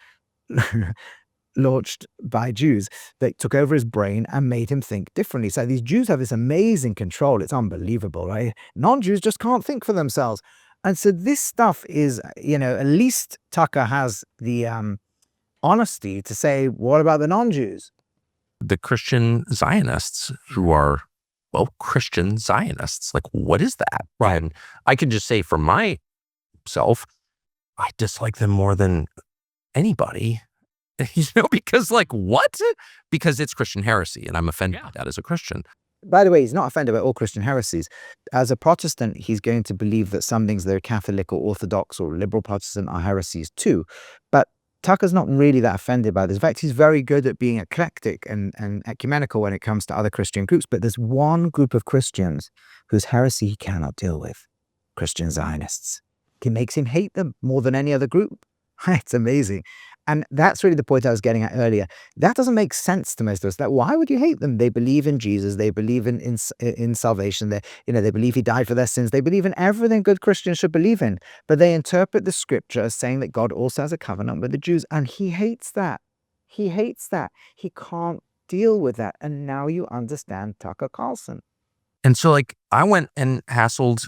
launched by Jews that took over his brain and made him think differently. So these Jews have this amazing control. It's unbelievable, right? Non-Jews just can't think for themselves. And so this stuff is, at least Tucker has the honesty to say, what about the non-Jews? The Christian Zionists who are, Christian Zionists. Like, what is that? Right. And I can just say for myself, I dislike them more than anybody, because like, what? Because it's Christian heresy and I'm offended by that as a Christian. By the way, he's not offended by all Christian heresies. As a Protestant, he's going to believe that some things that are Catholic or Orthodox or liberal Protestant are heresies too. But Tucker's not really that offended by this. In fact, he's very good at being eclectic and ecumenical when it comes to other Christian groups. But there's one group of Christians whose heresy he cannot deal with. Christian Zionists. It makes him hate them more than any other group. It's amazing. And that's really the point I was getting at earlier. That doesn't make sense to most of us. That why would you hate them? They believe in Jesus. They believe in salvation. They believe he died for their sins. They believe in everything good Christians should believe in. But they interpret the scripture as saying that God also has a covenant with the Jews. And he hates that. He hates that. He can't deal with that. And now you understand Tucker Carlson. And so, like, I went and asked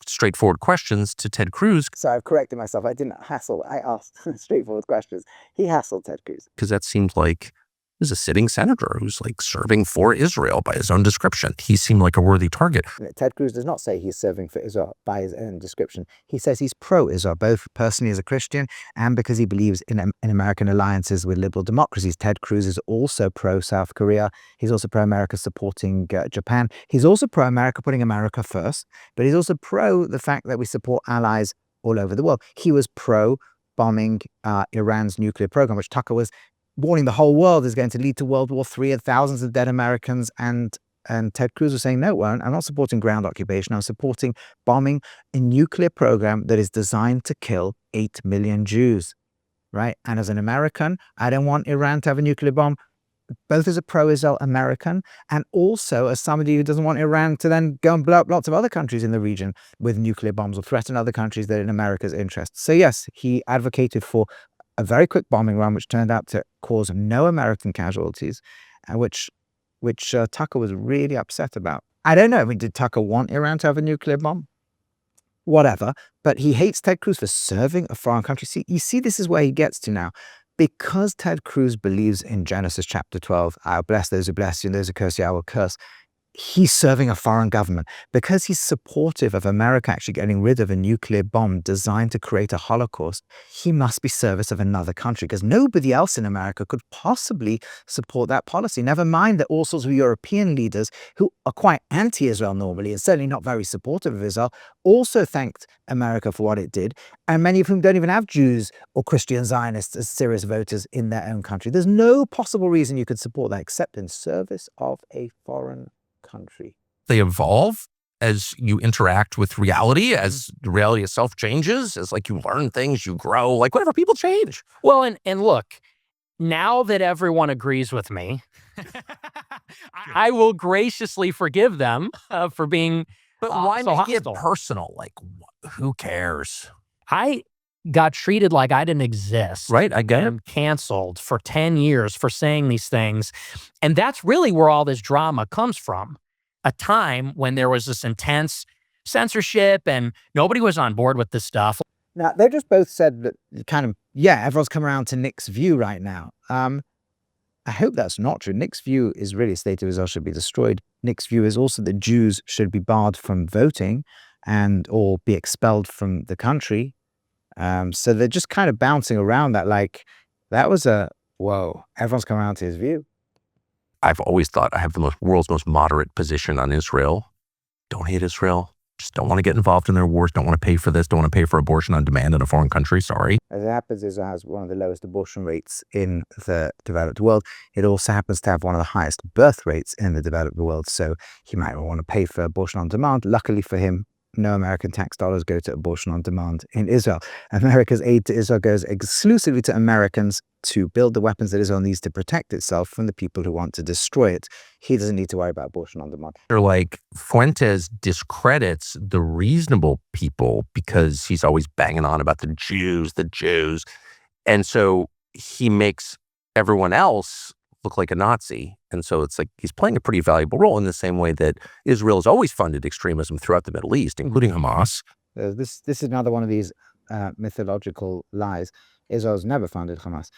straightforward questions to Ted Cruz. So I've corrected myself. I didn't hassle. I asked straightforward questions. He hassled Ted Cruz. Because that seemed like there's a sitting senator who's like serving for Israel by his own description. He seemed like a worthy target. Ted Cruz does not say he's serving for Israel by his own description. He says he's pro-Israel, both personally as a Christian and because he believes in American alliances with liberal democracies. Ted Cruz is also pro-South Korea. He's also pro-America supporting Japan. He's also pro-America putting America first, but he's also pro the fact that we support allies all over the world. He was pro-bombing Iran's nuclear program, which Tucker was warning the whole world is going to lead to World War III and thousands of dead Americans. And Ted Cruz was saying, no, I'm not supporting ground occupation. I'm supporting bombing a nuclear program that is designed to kill 8 million Jews, right? And as an American, I don't want Iran to have a nuclear bomb, both as a pro-Israel American and also as somebody who doesn't want Iran to then go and blow up lots of other countries in the region with nuclear bombs or threaten other countries that are in America's interest. So yes, he advocated for a very quick bombing run, which turned out to cause no American casualties, which Tucker was really upset about. I don't know. I mean, did Tucker want Iran to have a nuclear bomb? Whatever. But he hates Ted Cruz for serving a foreign country. See, you see, this is where he gets to now. Because Ted Cruz believes in Genesis chapter 12, I'll bless those who bless you and those who curse you, I will curse. He's serving a foreign government. Because he's supportive of America actually getting rid of a nuclear bomb designed to create a Holocaust, he must be service of another country because nobody else in America could possibly support that policy. Never mind that all sorts of European leaders who are quite anti-Israel normally and certainly not very supportive of Israel also thanked America for what it did. And many of whom don't even have Jews or Christian Zionists as serious voters in their own country. There's no possible reason you could support that except in service of a foreign country. They evolve as you interact with reality, as the reality itself changes, as like you learn things, you grow, like whatever, people change. Well, and look, now that everyone agrees with me, I will graciously forgive them for being But why so make it hostile. personal? Like, who cares? I got treated like I didn't exist. Right? I get it. And canceled for 10 years for saying these things. And that's really where all this drama comes from. A time when there was this intense censorship and nobody was on board with this stuff. Now, they just both said that everyone's come around to Nick's view right now. I hope that's not true. Nick's view is really state of Israel should be destroyed. Nick's view is also that Jews should be barred from voting or be expelled from the country. So they're just kind of bouncing around that like, that was everyone's come around to his view. I've always thought I have the world's most moderate position on Israel. Don't hate Israel. Just don't want to get involved in their wars. Don't want to pay for this. Don't want to pay for abortion on demand in a foreign country. Sorry. As it happens, Israel has one of the lowest abortion rates in the developed world. It also happens to have one of the highest birth rates in the developed world. So he might want to pay for abortion on demand. Luckily for him, no American tax dollars go to abortion on demand in Israel. America's aid to Israel goes exclusively to Americans to build the weapons that Israel needs to protect itself from the people who want to destroy it. He doesn't need to worry about abortion on demand. Or like Fuentes discredits the reasonable people because he's always banging on about the Jews. And so he makes everyone else look like a Nazi. And so it's like he's playing a pretty valuable role in the same way that Israel has always funded extremism throughout the Middle East, including Hamas. This is another one of these mythological lies. Israel's never funded Hamas.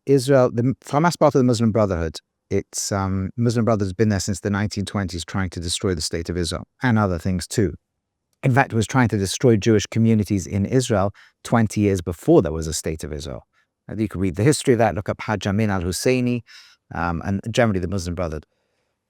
Hamas part of the Muslim Brotherhood. It's Muslim Brotherhood has been there since the 1920s trying to destroy the state of Israel and other things too. In fact, it was trying to destroy Jewish communities in Israel 20 years before there was a state of Israel. And you can read the history of that, look up Hajj Amin al-Husseini, and generally the Muslim Brotherhood.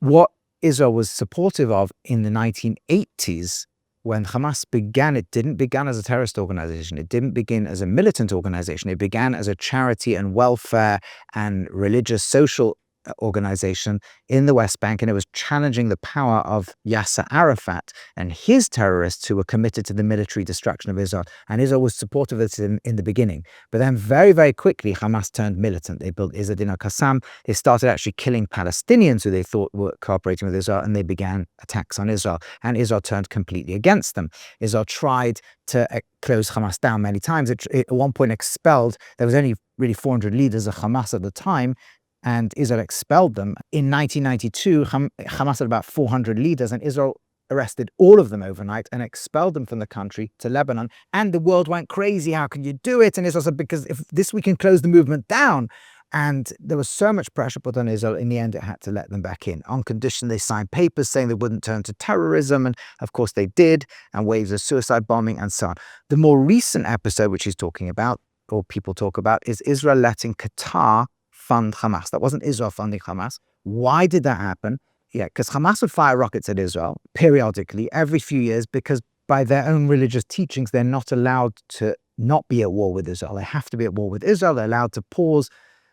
What Israel was supportive of in the 1980s, when Hamas began, it didn't begin as a terrorist organization. It didn't begin as a militant organization. It began as a charity and welfare and religious social organization in the West Bank, and it was challenging the power of Yasser Arafat and his terrorists who were committed to the military destruction of Israel. And Israel was supportive of it in the beginning. But then very, very quickly, Hamas turned militant. They built Izzadin al-Qassam. They started actually killing Palestinians who they thought were cooperating with Israel, and they began attacks on Israel. And Israel turned completely against them. Israel tried to close Hamas down many times. It at one point expelled, there was only really 400 leaders of Hamas at the time, and Israel expelled them. In 1992, Hamas had about 400 leaders, and Israel arrested all of them overnight and expelled them from the country to Lebanon. And the world went crazy. How can you do it? And Israel said, because if this, we can close the movement down. And there was so much pressure put on Israel, in the end, it had to let them back in on condition they signed papers saying they wouldn't turn to terrorism. And of course they did, and waves of suicide bombing and so on. The more recent episode, which he's talking about, or people talk about, is Israel letting Qatar fund Hamas. That wasn't Israel funding Hamas. Why did that happen? Yeah, because Hamas would fire rockets at Israel periodically, every few years, because by their own religious teachings, they're not allowed to not be at war with Israel. They have to be at war with Israel. They're allowed to pause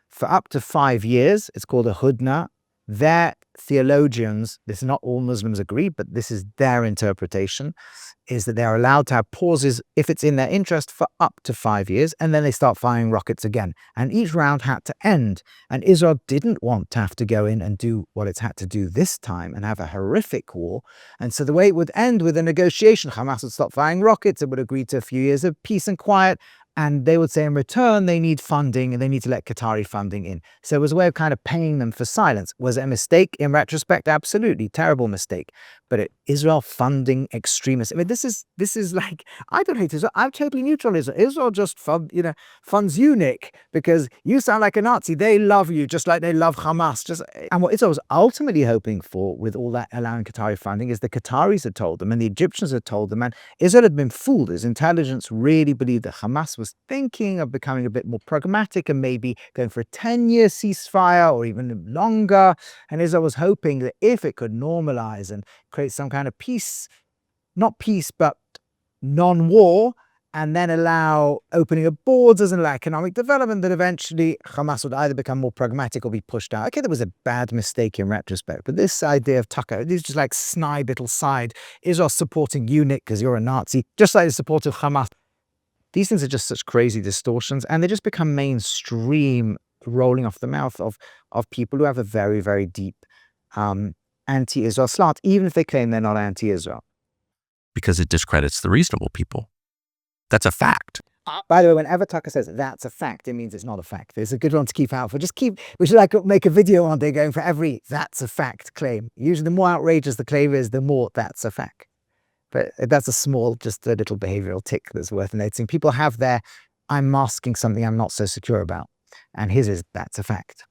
for up to 5 years. It's called a hudna. Their theologians, this is not all Muslims agree, but this is their interpretation, is that they're allowed to have pauses if it's in their interest for up to 5 years, and then they start firing rockets again. And each round had to end. And Israel didn't want to have to go in and do what it's had to do this time and have a horrific war. And so the way it would end with a negotiation, Hamas would stop firing rockets, it would agree to a few years of peace and quiet, and they would say in return, they need funding and they need to let Qatari funding in. So it was a way of kind of paying them for silence. Was it a mistake in retrospect? Absolutely. Terrible mistake. But Israel funding extremists. I mean, this is like, I don't hate Israel. I'm totally neutral Israel. Israel just funds you, Nick, because you sound like a Nazi. They love you just like they love Hamas. And what Israel was ultimately hoping for with all that allowing Qatari funding is the Qataris had told them and the Egyptians had told them, and Israel had been fooled. His intelligence really believed that Hamas was thinking of becoming a bit more pragmatic and maybe going for a 10-year ceasefire or even longer. And Israel was hoping that if it could normalize and create some kind of peace, not peace, but non-war, and then allow opening of borders and allow economic development, that eventually Hamas would either become more pragmatic or be pushed out. Okay, that was a bad mistake in retrospect, but this idea of Tucker, this is just like snide little side. Israel supporting you, Nick, because you're a Nazi, just like the support of Hamas. These things are just such crazy distortions, and they just become mainstream, rolling off the mouth of people who have a very, very deep anti-Israel slant, even if they claim they're not anti-Israel. Because it discredits the reasonable people. That's a fact. By the way, whenever Tucker says that's a fact, it means it's not a fact. It's a good one to keep out for. We should like make a video one day going for every that's a fact claim. Usually the more outrageous the claim is, the more that's a fact. But that's just a little behavioral tick that's worth noticing. People have their, I'm masking something I'm not so secure about. And his is, that's a fact.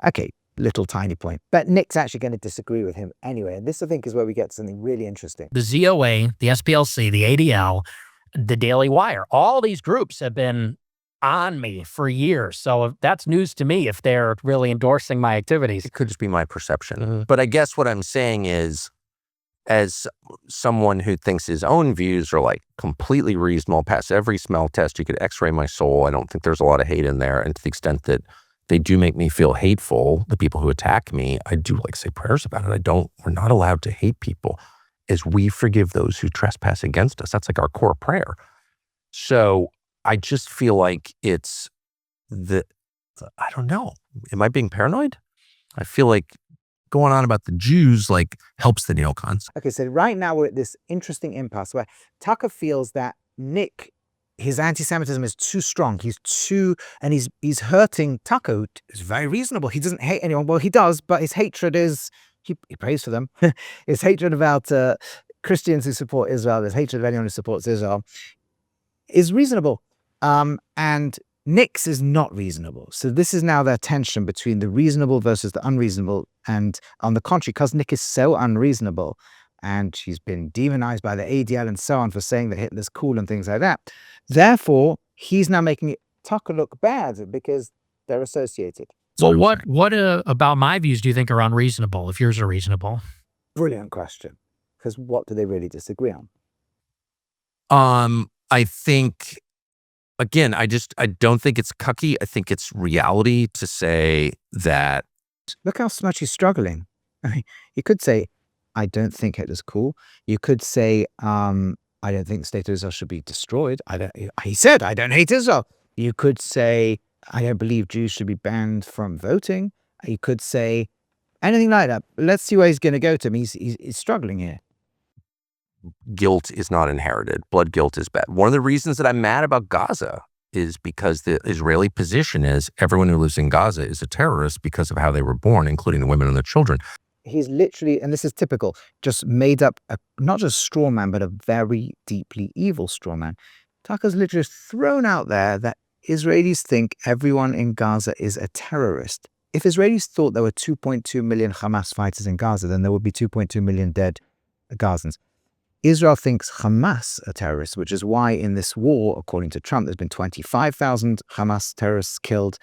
Okay, little tiny point. But Nick's actually going to disagree with him anyway. And this, I think, is where we get to something really interesting. The ZOA, the SPLC, the ADL, the Daily Wire, all these groups have been on me for years. So that's news to me if they're really endorsing my activities. It could just be my perception. But I guess what I'm saying is, as someone who thinks his own views are like completely reasonable, pass every smell test, you could x-ray my soul. I don't think there's a lot of hate in there. And to the extent that they do make me feel hateful, the people who attack me, I do like say prayers about it. We're not allowed to hate people, as we forgive those who trespass against us. That's like our core prayer. So I just feel like it's I don't know. Am I being paranoid? I feel like going on about the Jews like helps the neocons. Okay, so right now we're at this interesting impasse where Tucker feels that Nick, his anti-Semitism is too strong. He's hurting Tucker, who is very reasonable. He doesn't hate anyone. Well, he does, but his hatred is, he prays for them. His hatred about Christians who support Israel, his hatred of anyone who supports Israel is reasonable. And Nick's is not reasonable. So this is now their tension between the reasonable versus the unreasonable. And on the contrary, because Nick is so unreasonable and she's been demonized by the ADL and so on for saying that Hitler's cool and things like that, therefore, he's now making Tucker look bad because they're associated. Well, what about my views do you think are unreasonable if yours are reasonable? Brilliant question. Because what do they really disagree on? I think, again, I don't think it's cucky. I think it's reality to say that Look how much he's struggling. I mean, you could say, I don't think Hitler's cool. You could say, I don't think the state of Israel should be destroyed. He said, I don't hate Israel. You could say, I don't believe Jews should be banned from voting. You could say anything like that. Let's see where he's going to go to. He's struggling here. Guilt is not inherited. Blood guilt is bad. One of the reasons that I'm mad about Gaza is because the Israeli position is everyone who lives in Gaza is a terrorist because of how they were born, including the women and the children. He's literally, and this is typical, just made up not just straw man, but a very deeply evil straw man. Tucker's literally thrown out there that Israelis think everyone in Gaza is a terrorist. If Israelis thought there were 2.2 million Hamas fighters in Gaza, then there would be 2.2 million dead Gazans. Israel thinks Hamas are terrorists, which is why in this war, according to Trump, there's been 25,000 Hamas terrorists killed.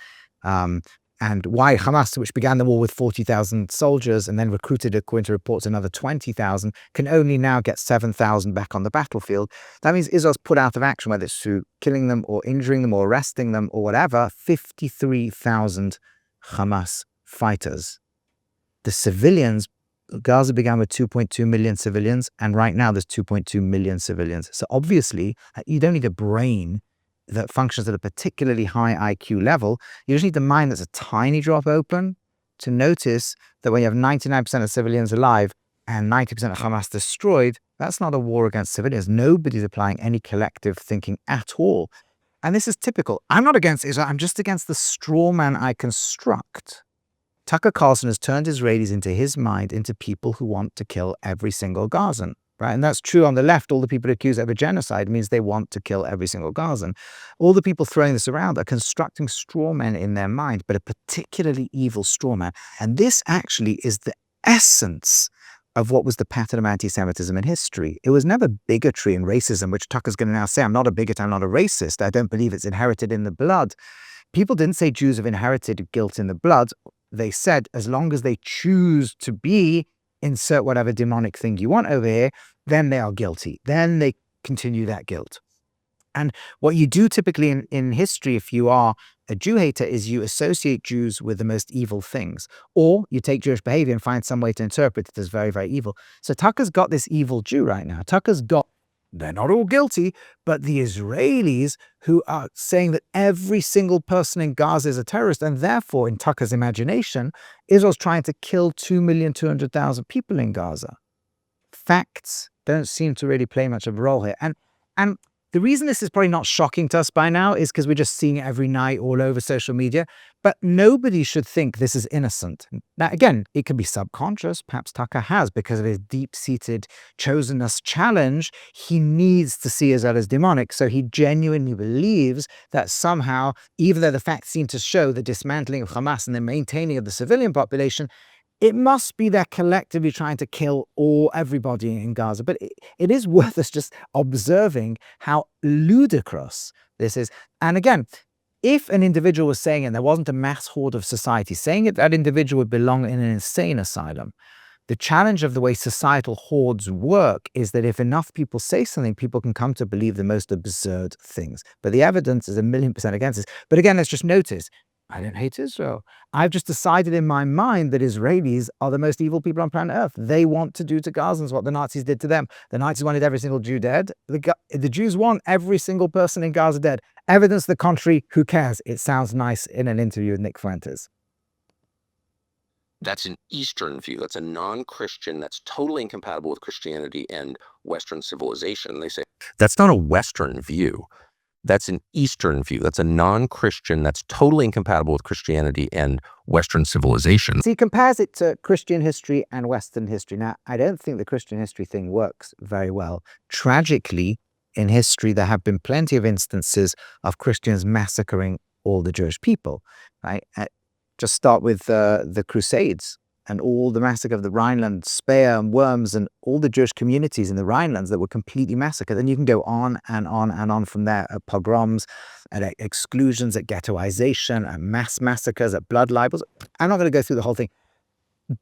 And why Hamas, which began the war with 40,000 soldiers and then recruited, according to reports, another 20,000, can only now get 7,000 back on the battlefield. That means Israel's put out of action, whether it's through killing them or injuring them or arresting them or whatever, 53,000 Hamas fighters. The civilians, Gaza began with 2.2 million civilians, and right now there's 2.2 million civilians. So obviously, you don't need a brain that functions at a particularly high IQ level. You just need a mind that's a tiny drop open to notice that when you have 99% of civilians alive and 90% of Hamas destroyed, that's not a war against civilians. Nobody's applying any collective thinking at all. And this is typical. I'm not against Israel. I'm just against the straw man I construct. Tucker Carlson has turned Israelis into his mind into people who want to kill every single Gazan. Right? And that's true on the left. All the people accused of a genocide means they want to kill every single Gazan. All the people throwing this around are constructing straw men in their mind, but a particularly evil straw man. And this actually is the essence of what was the pattern of anti-Semitism in history. It was never bigotry and racism, which Tucker's going to now say, I'm not a bigot, I'm not a racist. I don't believe it's inherited in the blood. People didn't say Jews have inherited guilt in the blood. They said, as long as they choose to be, insert whatever demonic thing you want over here, then they are guilty. Then they continue that guilt. And what you do typically in history, if you are a Jew hater, is you associate Jews with the most evil things. Or you take Jewish behavior and find some way to interpret it as very, very evil. So Tucker's got this evil Jew right now. Tucker's got, they're not all guilty, but the Israelis who are saying that every single person in Gaza is a terrorist, and therefore, in Tucker's imagination, Israel's trying to kill 2,200,000 people in Gaza. Facts don't seem to really play much of a role here. And the reason this is probably not shocking to us by now is because we're just seeing it every night all over social media. But nobody should think this is innocent. Now, again, it can be subconscious. Perhaps Tucker has, because of his deep-seated chosenness challenge, he needs to see Israel as demonic. So he genuinely believes that somehow, even though the facts seem to show the dismantling of Hamas and the maintaining of the civilian population, it must be they're collectively trying to kill everybody in Gaza. But it is worth us just observing how ludicrous this is. And again, if an individual was saying it and there wasn't a mass horde of society saying it, that individual would belong in an insane asylum. The challenge of the way societal hordes work is that if enough people say something, people can come to believe the most absurd things. But the evidence is 1,000,000% against this. But again, let's just notice, I don't hate Israel. I've just decided in my mind that Israelis are the most evil people on planet Earth. They want to do to Gazans what the Nazis did to them. The Nazis wanted every single Jew dead. The Jews want every single person in Gaza dead. Evidence to the contrary, who cares? It sounds nice in an interview with Nick Fuentes. That's an Eastern view. That's a non-Christian. That's totally incompatible with Christianity and Western civilization. They say that's not a Western view. That's an Eastern view. That's a non-Christian. That's totally incompatible with Christianity and Western civilization. So he compares it to Christian history and Western history. Now, I don't think the Christian history thing works very well. Tragically, in history, there have been plenty of instances of Christians massacring all the Jewish people. Right? Just start with the Crusades and all the massacre of the Rhineland, Speyer and Worms, and all the Jewish communities in the Rhinelands that were completely massacred. And you can go on and on and on from there, at pogroms, at exclusions, at ghettoization, at mass massacres, at blood libels. I'm not going to go through the whole thing.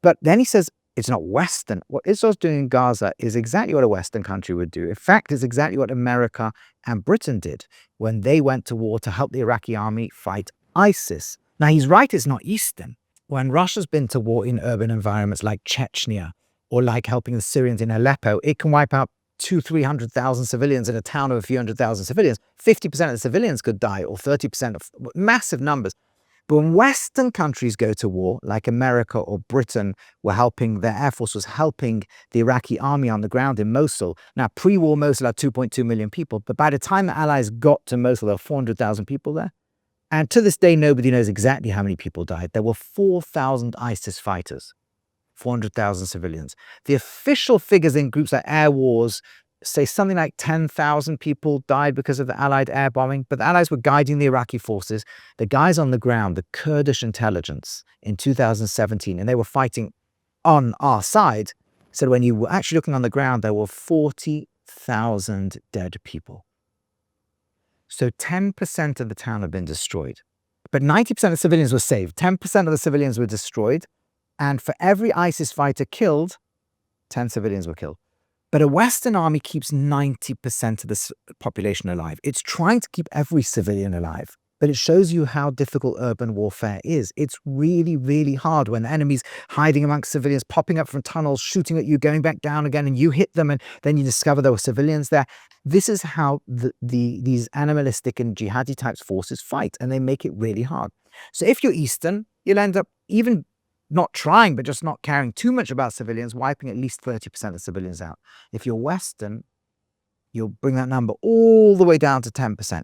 But then he says it's not Western. What Israel's doing in Gaza is exactly what a Western country would do. In fact, it's exactly what America and Britain did when they went to war to help the Iraqi army fight ISIS. Now, he's right, it's not Eastern. When Russia's been to war in urban environments like Chechnya or like helping the Syrians in Aleppo, it can wipe out 200,000-300,000 civilians in a town of a few 100,000 civilians. 50% of the civilians could die, or 30% of massive numbers. But when Western countries go to war, like America or Britain were helping, their air force was helping the Iraqi army on the ground in Mosul. Now, pre-war Mosul had 2.2 million people, but by the time the Allies got to Mosul, there were 400,000 people there. And to this day, nobody knows exactly how many people died. There were 4,000 ISIS fighters, 400,000 civilians. The official figures in groups like Air Wars say something like 10,000 people died because of the Allied air bombing, but the Allies were guiding the Iraqi forces, the guys on the ground, the Kurdish intelligence in 2017, and they were fighting on our side. So when you were actually looking on the ground, there were 40,000 dead people. So 10% of the town had been destroyed, but 90% of civilians were saved. 10% of the civilians were destroyed, and for every ISIS fighter killed, 10 civilians were killed. But a Western army keeps 90% of the population alive. It's trying to keep every civilian alive, but it shows you how difficult urban warfare is. It's really, really hard when the enemy's hiding amongst civilians, popping up from tunnels, shooting at you, going back down again, and you hit them, and then you discover there were civilians there. This is how these animalistic and jihadi types forces fight, and they make it really hard. So if you're Eastern, you'll end up even not trying, but just not caring too much about civilians, wiping at least 30% of civilians out. If you're Western, you'll bring that number all the way down to 10%.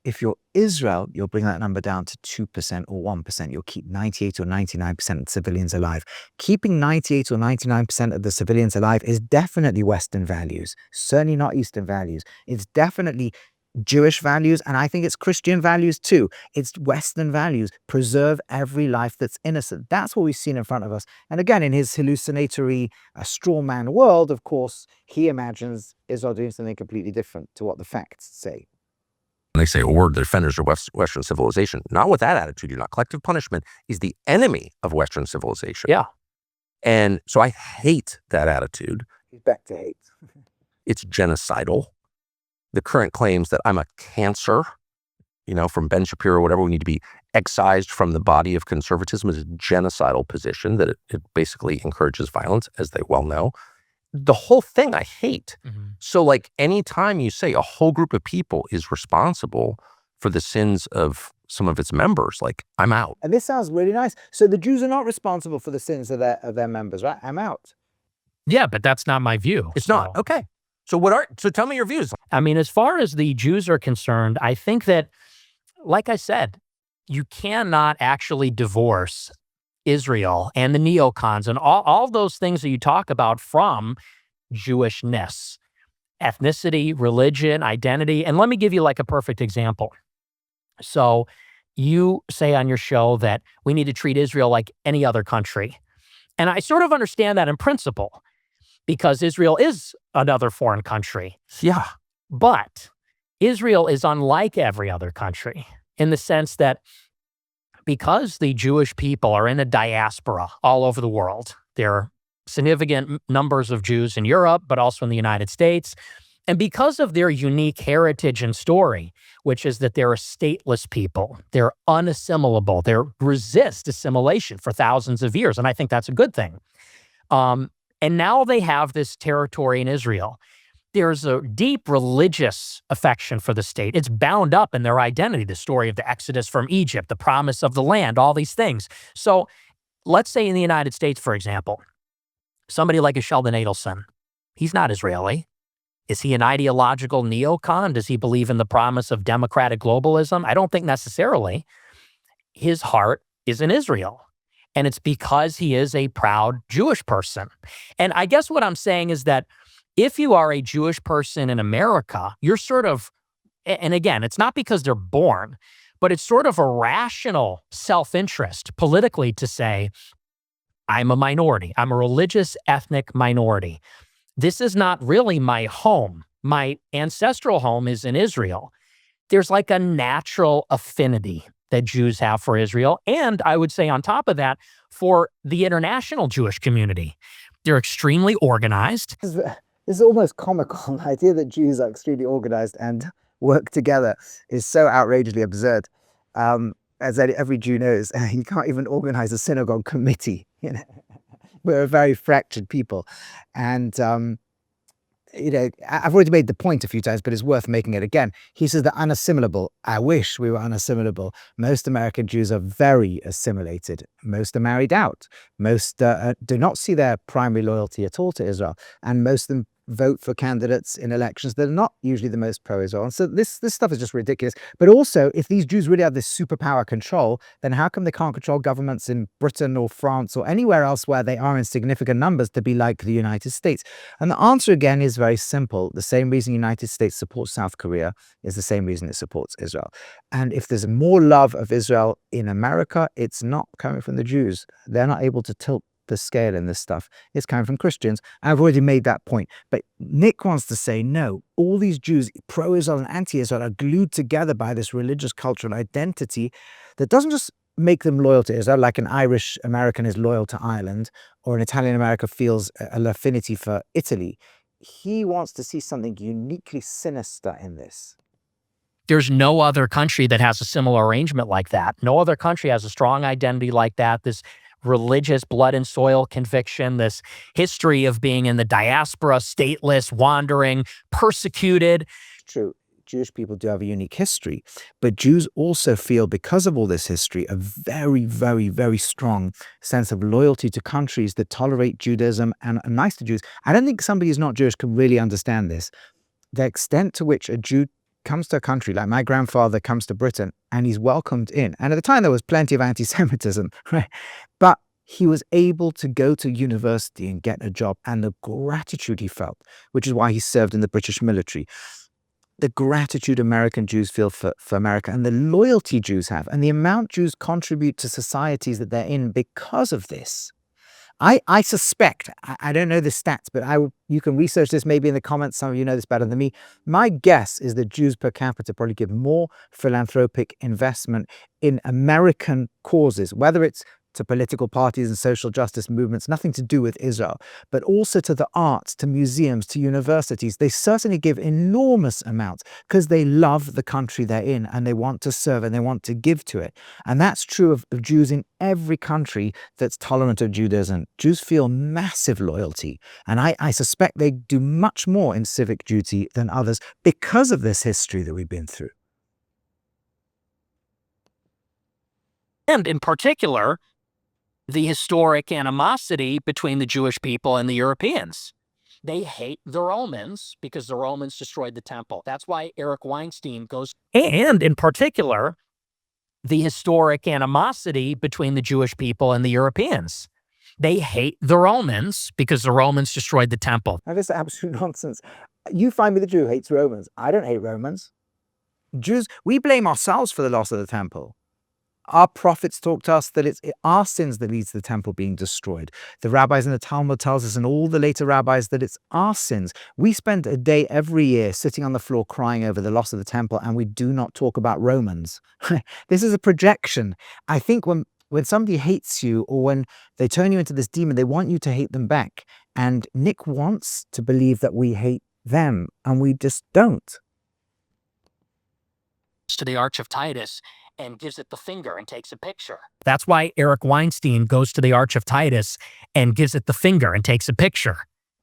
If you're Israel, you'll bring that number down to 2% or 1%. You'll keep 98 or 99% of the civilians alive. Keeping 98 or 99% of the civilians alive is definitely Western values, certainly not Eastern values. It's definitely Jewish values, and I think it's Christian values too. It's Western values. Preserve every life that's innocent. That's what we've seen in front of us. And again, in his hallucinatory straw man world, of course, he imagines Israel doing something completely different to what the facts say. When they say, oh, we're the defenders of Western civilization, not with that attitude. You're not. Collective punishment is the enemy of Western civilization. Yeah. And so I hate that attitude. He's back to hate. It's genocidal. The current claims that I'm a cancer, from Ben Shapiro or whatever, we need to be excised from the body of conservatism is a genocidal position that it basically encourages violence, as they well know. The whole thing I hate. Mm-hmm. So like anytime you say a whole group of people is responsible for the sins of some of its members, like I'm out. And this sounds really nice. So the Jews are not responsible for the sins of their members, right? I'm out. Yeah, but that's not my view. It's not. Okay. So tell me your views. I mean, as far as the Jews are concerned, I think that, like I said, you cannot actually divorce Israel and the neocons and all those things that you talk about from Jewishness, ethnicity, religion, identity. And let me give you like a perfect example. So you say on your show that we need to treat Israel like any other country. And I sort of understand that in principle, because Israel is another foreign country. Yeah. But Israel is unlike every other country in the sense that because the Jewish people are in a diaspora all over the world, there are significant numbers of Jews in Europe, but also in the United States. And because of their unique heritage and story, which is that they're a stateless people, they're unassimilable, they resist assimilation for thousands of years. And I think that's a good thing. And now they have this territory in Israel. There's a deep religious affection for the state. It's bound up in their identity, the story of the Exodus from Egypt, the promise of the land, all these things. So let's say in the United States, for example, somebody like a Sheldon Adelson, he's not Israeli. Is he an ideological neocon? Does he believe in the promise of democratic globalism? I don't think necessarily. His heart is in Israel. And it's because he is a proud Jewish person. And I guess what I'm saying is that if you are a Jewish person in America, you're sort of, and again, it's not because they're born, but it's sort of a rational self-interest politically to say, I'm a minority. I'm a religious ethnic minority. This is not really my home. My ancestral home is in Israel. There's like a natural affinity that Jews have for Israel. And I would say on top of that, for the international Jewish community. They're extremely organized. This is almost comical. The idea that Jews are extremely organized and work together is so outrageously absurd. as every Jew knows, you can't even organize a synagogue committee. We're a very fractured people. And I've already made the point a few times, but it's worth making it again. He says they're unassimilable. I wish we were unassimilable. Most American Jews are very assimilated. Most are married out. Most do not see their primary loyalty at all to Israel. And most of them vote for candidates in elections that are not usually the most pro-Israel. And so this stuff is just ridiculous. But also, if these Jews really have this superpower control, then how come they can't control governments in Britain or France or anywhere else where they are in significant numbers to be like the United States? And the answer again is very simple. The same reason the United States supports South Korea is the same reason it supports Israel. And if there's more love of Israel in America, it's not coming from the Jews. They're not able to tilt the scale in this stuff. It's coming from Christians. I've already made that point. But Nick wants to say, no, all these Jews, pro-Israel and anti-Israel, are glued together by this religious cultural identity that doesn't just make them loyal to Israel, like an Irish American is loyal to Ireland, or an Italian American feels an affinity for Italy. He wants to see something uniquely sinister in this. There's no other country that has a similar arrangement like that. No other country has a strong identity like that. This religious blood and soil conviction, this history of being in the diaspora, stateless, wandering, persecuted. True. Jewish people do have a unique history, but Jews also feel, because of all this history, a very, very, very strong sense of loyalty to countries that tolerate Judaism and are nice to Jews. I don't think somebody who's not Jewish can really understand this. The extent to which a Jew comes to a country, like my grandfather comes to Britain, and he's welcomed in. And at the time, there was plenty of anti-Semitism, right? But he was able to go to university and get a job, and the gratitude he felt, which is why he served in the British military. The gratitude American Jews feel for America, and the loyalty Jews have, and the amount Jews contribute to societies that they're in because of this. I suspect, I don't know the stats, but you can research this maybe in the comments. Some of you know this better than me. My guess is that Jews per capita probably give more philanthropic investment in American causes, whether it's to political parties and social justice movements, nothing to do with Israel, but also to the arts, to museums, to universities. They certainly give enormous amounts because they love the country they're in and they want to serve and they want to give to it. And that's true of Jews in every country that's tolerant of Judaism. Jews feel massive loyalty. And I suspect they do much more in civic duty than others because of this history that we've been through. And in particular, the historic animosity between the Jewish people and the Europeans. They hate the Romans because the Romans destroyed the temple. That's why Eric Weinstein goes. And in particular, the historic animosity between the Jewish people and the Europeans. They hate the Romans because the Romans destroyed the temple. Now, this is absolute nonsense. You find me the Jew who hates Romans. I don't hate Romans. Jews, we blame ourselves for the loss of the temple. Our prophets talk to us that it's our sins that leads to the temple being destroyed. The rabbis in the Talmud tells us, and all the later rabbis, that it's our sins. We spend a day every year sitting on the floor crying over the loss of the temple, and we do not talk about Romans. This is a projection. I think when somebody hates you or when they turn you into this demon, they want you to hate them back. And Nick wants to believe that we hate them, and we just don't. To the Arch of Titus and gives it the finger and takes a picture. That's why Eric Weinstein goes to the Arch of Titus and gives it the finger and takes a picture.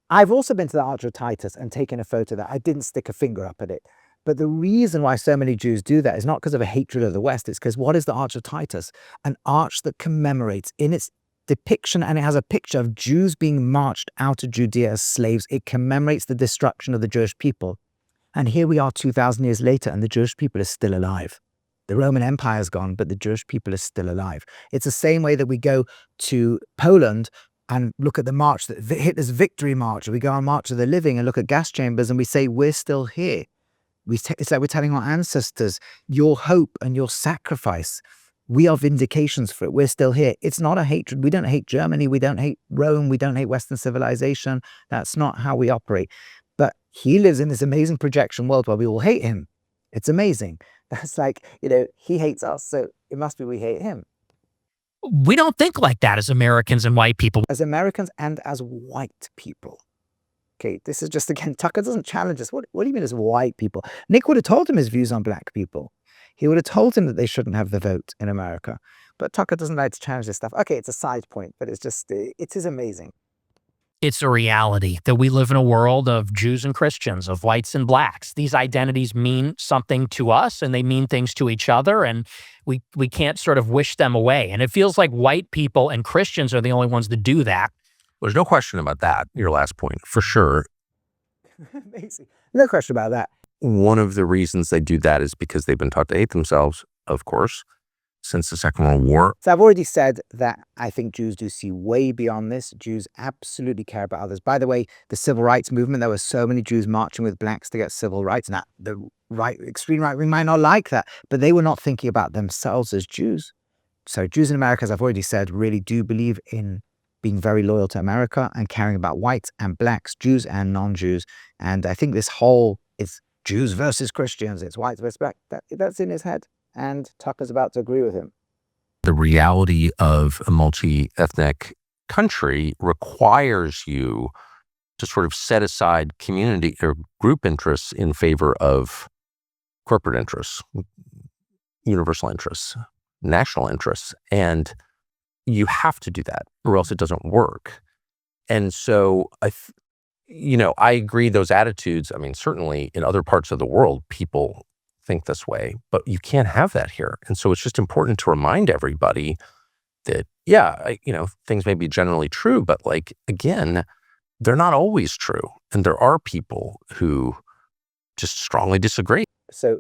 I've also been to the Arch of Titus and taken a photo that I didn't stick a finger up at it. But the reason why so many Jews do that is not because of a hatred of the West. It's because what is the Arch of Titus? An arch that commemorates in its depiction, and it has a picture of Jews being marched out of Judea as slaves. It commemorates the destruction of the Jewish people. And here we are 2,000 years later, and the Jewish people are still alive. The Roman Empire is gone, but the Jewish people are still alive. It's the same way that we go to Poland and look at the march, Hitler's victory march, or we go on March of the Living and look at gas chambers and we say, we're still here. It's like we're telling our ancestors, your hope and your sacrifice, we are vindications for it. We're still here. It's not a hatred. We don't hate Germany. We don't hate Rome. We don't hate Western civilization. That's not how we operate. But he lives in this amazing projection world where we all hate him. It's amazing. That's like, he hates us, so it must be we hate him. We don't think like that as Americans and white people. As Americans and as white people. Okay, this is just, again, Tucker doesn't challenge us. What do you mean as white people? Nick would have told him his views on black people. he would have told him that they shouldn't have the vote in America. But Tucker doesn't like to challenge this stuff. Okay, it's a side point, but it is amazing. It's a reality that we live in a world of Jews and Christians, of whites and blacks. These identities mean something to us and they mean things to each other, and we can't sort of wish them away. And it feels like white people and Christians are the only ones that do that. There's no question about that, your last point, for sure. Amazing. No question about that. One of the reasons they do that is because they've been taught to hate themselves, of course, since the Second World War. So I've already said that I think Jews do see way beyond this. Jews absolutely care about others. By the way, the civil rights movement, there were so many Jews marching with blacks to get civil rights. Now, the extreme right wing might not like that, but they were not thinking about themselves as Jews. So Jews in America, as I've already said, really do believe in being very loyal to America and caring about whites and blacks, Jews and non-Jews. And I think this whole is Jews versus Christians, it's whites versus black, that's in his head. And Tucker's about to agree with him. The reality of a multi-ethnic country requires you to sort of set aside community or group interests in favor of corporate interests, universal interests, national interests. And you have to do that or else it doesn't work. And so, I agree those attitudes, I mean, certainly in other parts of the world, people think this way, but you can't have that here. And so it's just important to remind everybody that, things may be generally true, but again, they're not always true. And there are people who just strongly disagree. So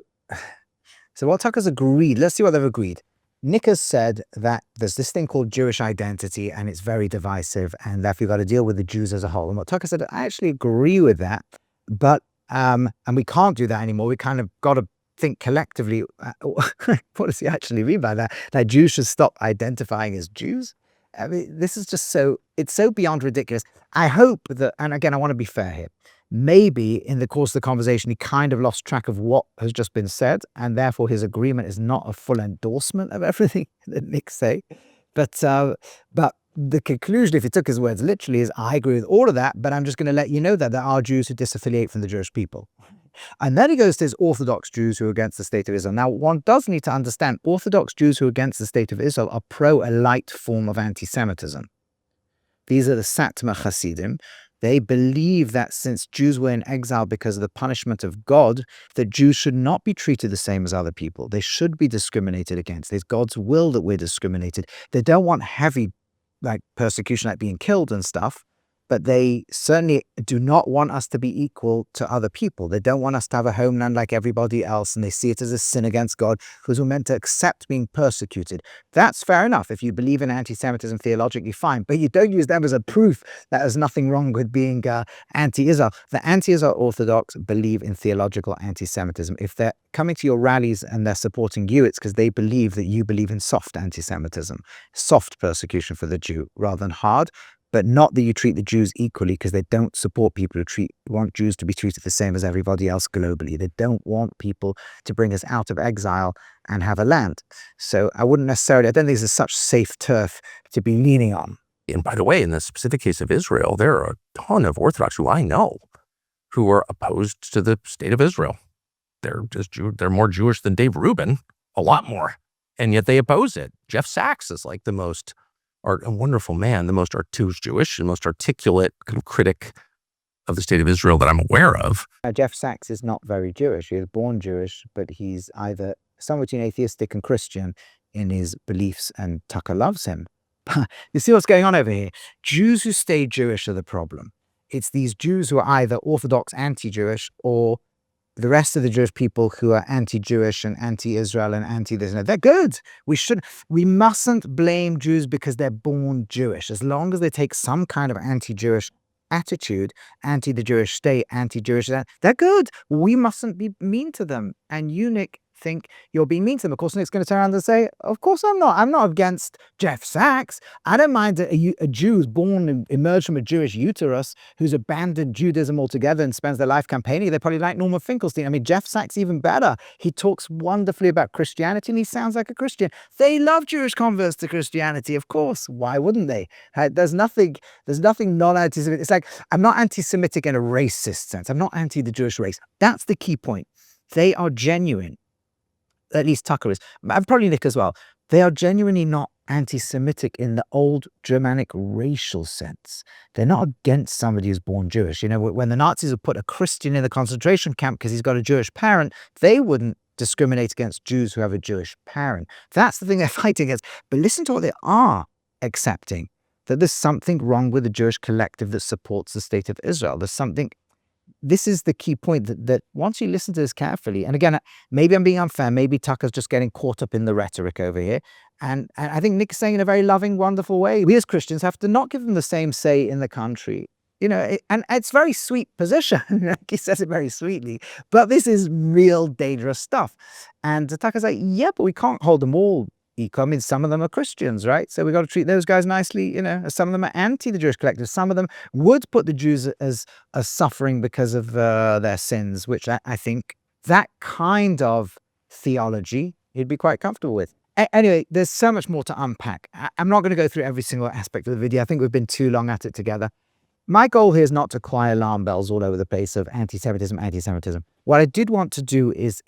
what Tucker's agreed, let's see what they've agreed. Nick has said that there's this thing called Jewish identity and it's very divisive and that we've got to deal with the Jews as a whole. And what Tucker said, I actually agree with that, but, and we can't do that anymore. We kind of got to think collectively, what does he actually mean by that? That Jews should stop identifying as Jews? I mean, this is just it's so beyond ridiculous. I hope that, and again, I want to be fair here, maybe in the course of the conversation, he kind of lost track of what has just been said, and therefore his agreement is not a full endorsement of everything that Nick say. But the conclusion, if he took his words literally, is I agree with all of that, but I'm just going to let you know that there are Jews who disaffiliate from the Jewish people. And then he goes to his Orthodox Jews who are against the state of Israel. Now, one does need to understand, Orthodox Jews who are against the state of Israel are pro a light form of anti-Semitism. These are the Satmar Hasidim. They believe that since Jews were in exile because of the punishment of God, that Jews should not be treated the same as other people. They should be discriminated against. It's God's will that we're discriminated. They don't want heavy persecution, like being killed and stuff, but they certainly do not want us to be equal to other people. They don't want us to have a homeland like everybody else, and they see it as a sin against God because we're meant to accept being persecuted. That's fair enough. If you believe in anti-Semitism theologically, fine, but you don't use them as a proof that there's nothing wrong with being anti-Israel. The anti-Israel Orthodox believe in theological anti-Semitism. If they're coming to your rallies and they're supporting you, it's because they believe that you believe in soft anti-Semitism, soft persecution for the Jew rather than hard. But not that you treat the Jews equally, because they don't support people who want Jews to be treated the same as everybody else globally. They don't want people to bring us out of exile and have a land. So I don't think this is such safe turf to be leaning on. And by the way, in the specific case of Israel, there are a ton of Orthodox who I know who are opposed to the state of Israel. They're they're more Jewish than Dave Rubin, a lot more. And yet they oppose it. Jeff Sachs is like a wonderful man, who's Jewish and most articulate kind of critic of the state of Israel that I'm aware of. Jeff Sachs is not very Jewish. He was born Jewish, but he's either somewhere between atheistic and Christian in his beliefs, and Tucker loves him. You see what's going on over here? Jews who stay Jewish are the problem. It's these Jews who are either Orthodox anti-Jewish or the rest of the Jewish people who are anti-Jewish and anti-Israel and anti-this and that. They're good. We mustn't blame Jews because they're born Jewish. As long as they take some kind of anti-Jewish attitude, anti the Jewish state, anti-Jewish, they're good. We mustn't be mean to them. And you, Nick, think you're being mean to them. Of course, Nick's going to turn around and say, of course I'm not. I'm not against Jeff Sachs. I don't mind a Jew who's emerged from a Jewish uterus, who's abandoned Judaism altogether and spends their life campaigning. They probably like Norman Finkelstein. I mean, Jeff Sachs even better. He talks wonderfully about Christianity and he sounds like a Christian. They love Jewish converts to Christianity, of course. Why wouldn't they? There's nothing non-anti-Semitic. It's like, I'm not anti-Semitic in a racist sense. I'm not anti the Jewish race. That's the key point. They are genuine. at least Tucker is, and probably Nick as well, they are genuinely not anti-Semitic in the old Germanic racial sense. They're not against somebody who's born Jewish. You know, when the Nazis would put a Christian in the concentration camp because he's got a Jewish parent, they wouldn't discriminate against Jews who have a Jewish parent. That's the thing they're fighting against. But listen to what they are accepting, that there's something wrong with the Jewish collective that supports the state of Israel. There's something. This is the key point, that once you listen to this carefully, and again, maybe I'm being unfair, maybe Tucker's just getting caught up in the rhetoric over here. And I think Nick's saying in a very loving, wonderful way, we as Christians have to not give them the same say in the country. You know, and it's very sweet position. He says it very sweetly, but this is real dangerous stuff. And Tucker's like, yeah, but we can't hold them all equal. I mean, some of them are Christians, right? So we got to treat those guys nicely. You know, some of them are anti the Jewish collective. Some of them would put the Jews as suffering because of their sins, which I think that kind of theology he'd be quite comfortable with. Anyway, there's so much more to unpack. I'm not going to go through every single aspect of the video. I think we've been too long at it together. My goal here is not to cry alarm bells all over the place of anti-Semitism. What I did want to do is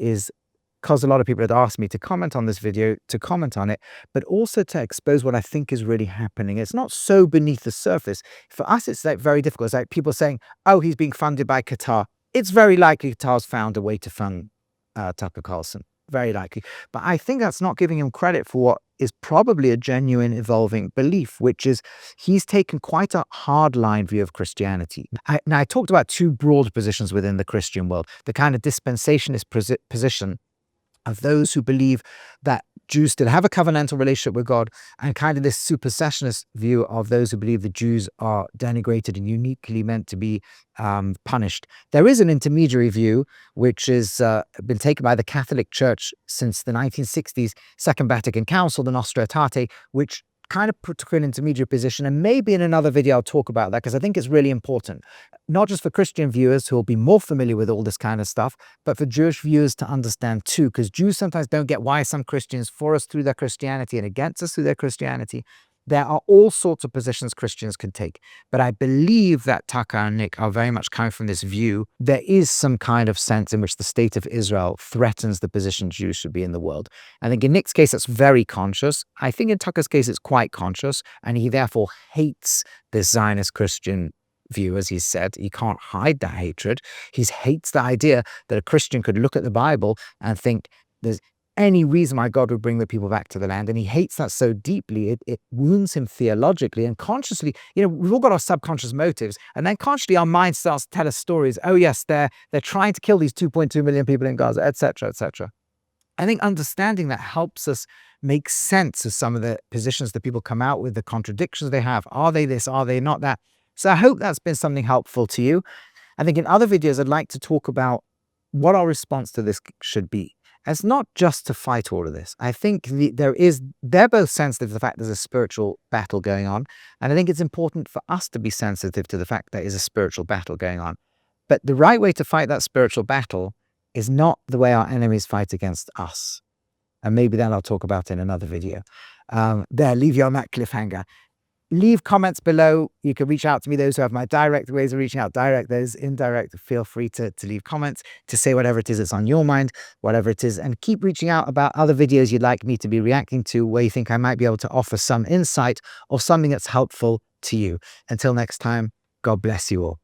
because a lot of people had asked me to comment on this video, to comment on it, but also to expose what I think is really happening. It's not so beneath the surface. For us, it's like very difficult. It's like people saying, oh, he's being funded by Qatar. It's very likely Qatar's found a way to fund Tucker Carlson. Very likely. But I think that's not giving him credit for what is probably a genuine evolving belief, which is he's taken quite a hardline view of Christianity. Now, I talked about two broad positions within the Christian world, the kind of dispensationist position of those who believe that Jews still have a covenantal relationship with God, and kind of this supersessionist view of those who believe the Jews are denigrated and uniquely meant to be punished. There is an intermediary view, which has been taken by the Catholic Church since the 1960s, Second Vatican Council, the Nostra Aetate, which kind of took an intermediate position, and maybe in another video I'll talk about that, because I think it's really important, not just for Christian viewers who will be more familiar with all this kind of stuff, but for Jewish viewers to understand too, because Jews sometimes don't get why some Christians for us through their Christianity and against us through their Christianity. There are all sorts of positions Christians can take, but I believe that Tucker and Nick are very much coming from this view. There is some kind of sense in which the state of Israel threatens the position Jews should be in the world. I think in Nick's case, that's very conscious. I think in Tucker's case, it's quite conscious, and he therefore hates this Zionist Christian view, as he said. He can't hide that hatred. He hates the idea that a Christian could look at the Bible and think there's any reason why God would bring the people back to the land. And he hates that so deeply, it wounds him theologically and consciously. You know, we've all got our subconscious motives, and then consciously our mind starts to tell us stories. Oh yes, they're trying to kill these 2.2 million people in Gaza, etc., etc. I think understanding that helps us make sense of some of the positions that people come out with, the contradictions they have. Are they this? Are they not that? So I hope that's been something helpful to you. I think in other videos, I'd like to talk about what our response to this should be. It's not just to fight all of this. I think they're both sensitive to the fact there's a spiritual battle going on. And I think it's important for us to be sensitive to the fact there is a spiritual battle going on. But the right way to fight that spiritual battle is not the way our enemies fight against us. And maybe that I'll talk about in another video. Leave you on that cliffhanger. Leave comments below. You can reach out to me, those who have my direct ways of reaching out, direct, those indirect. Feel free to leave comments, to say whatever it is that's on your mind, whatever it is, and keep reaching out about other videos you'd like me to be reacting to, where you think I might be able to offer some insight or something that's helpful to you. Until next time, God bless you all.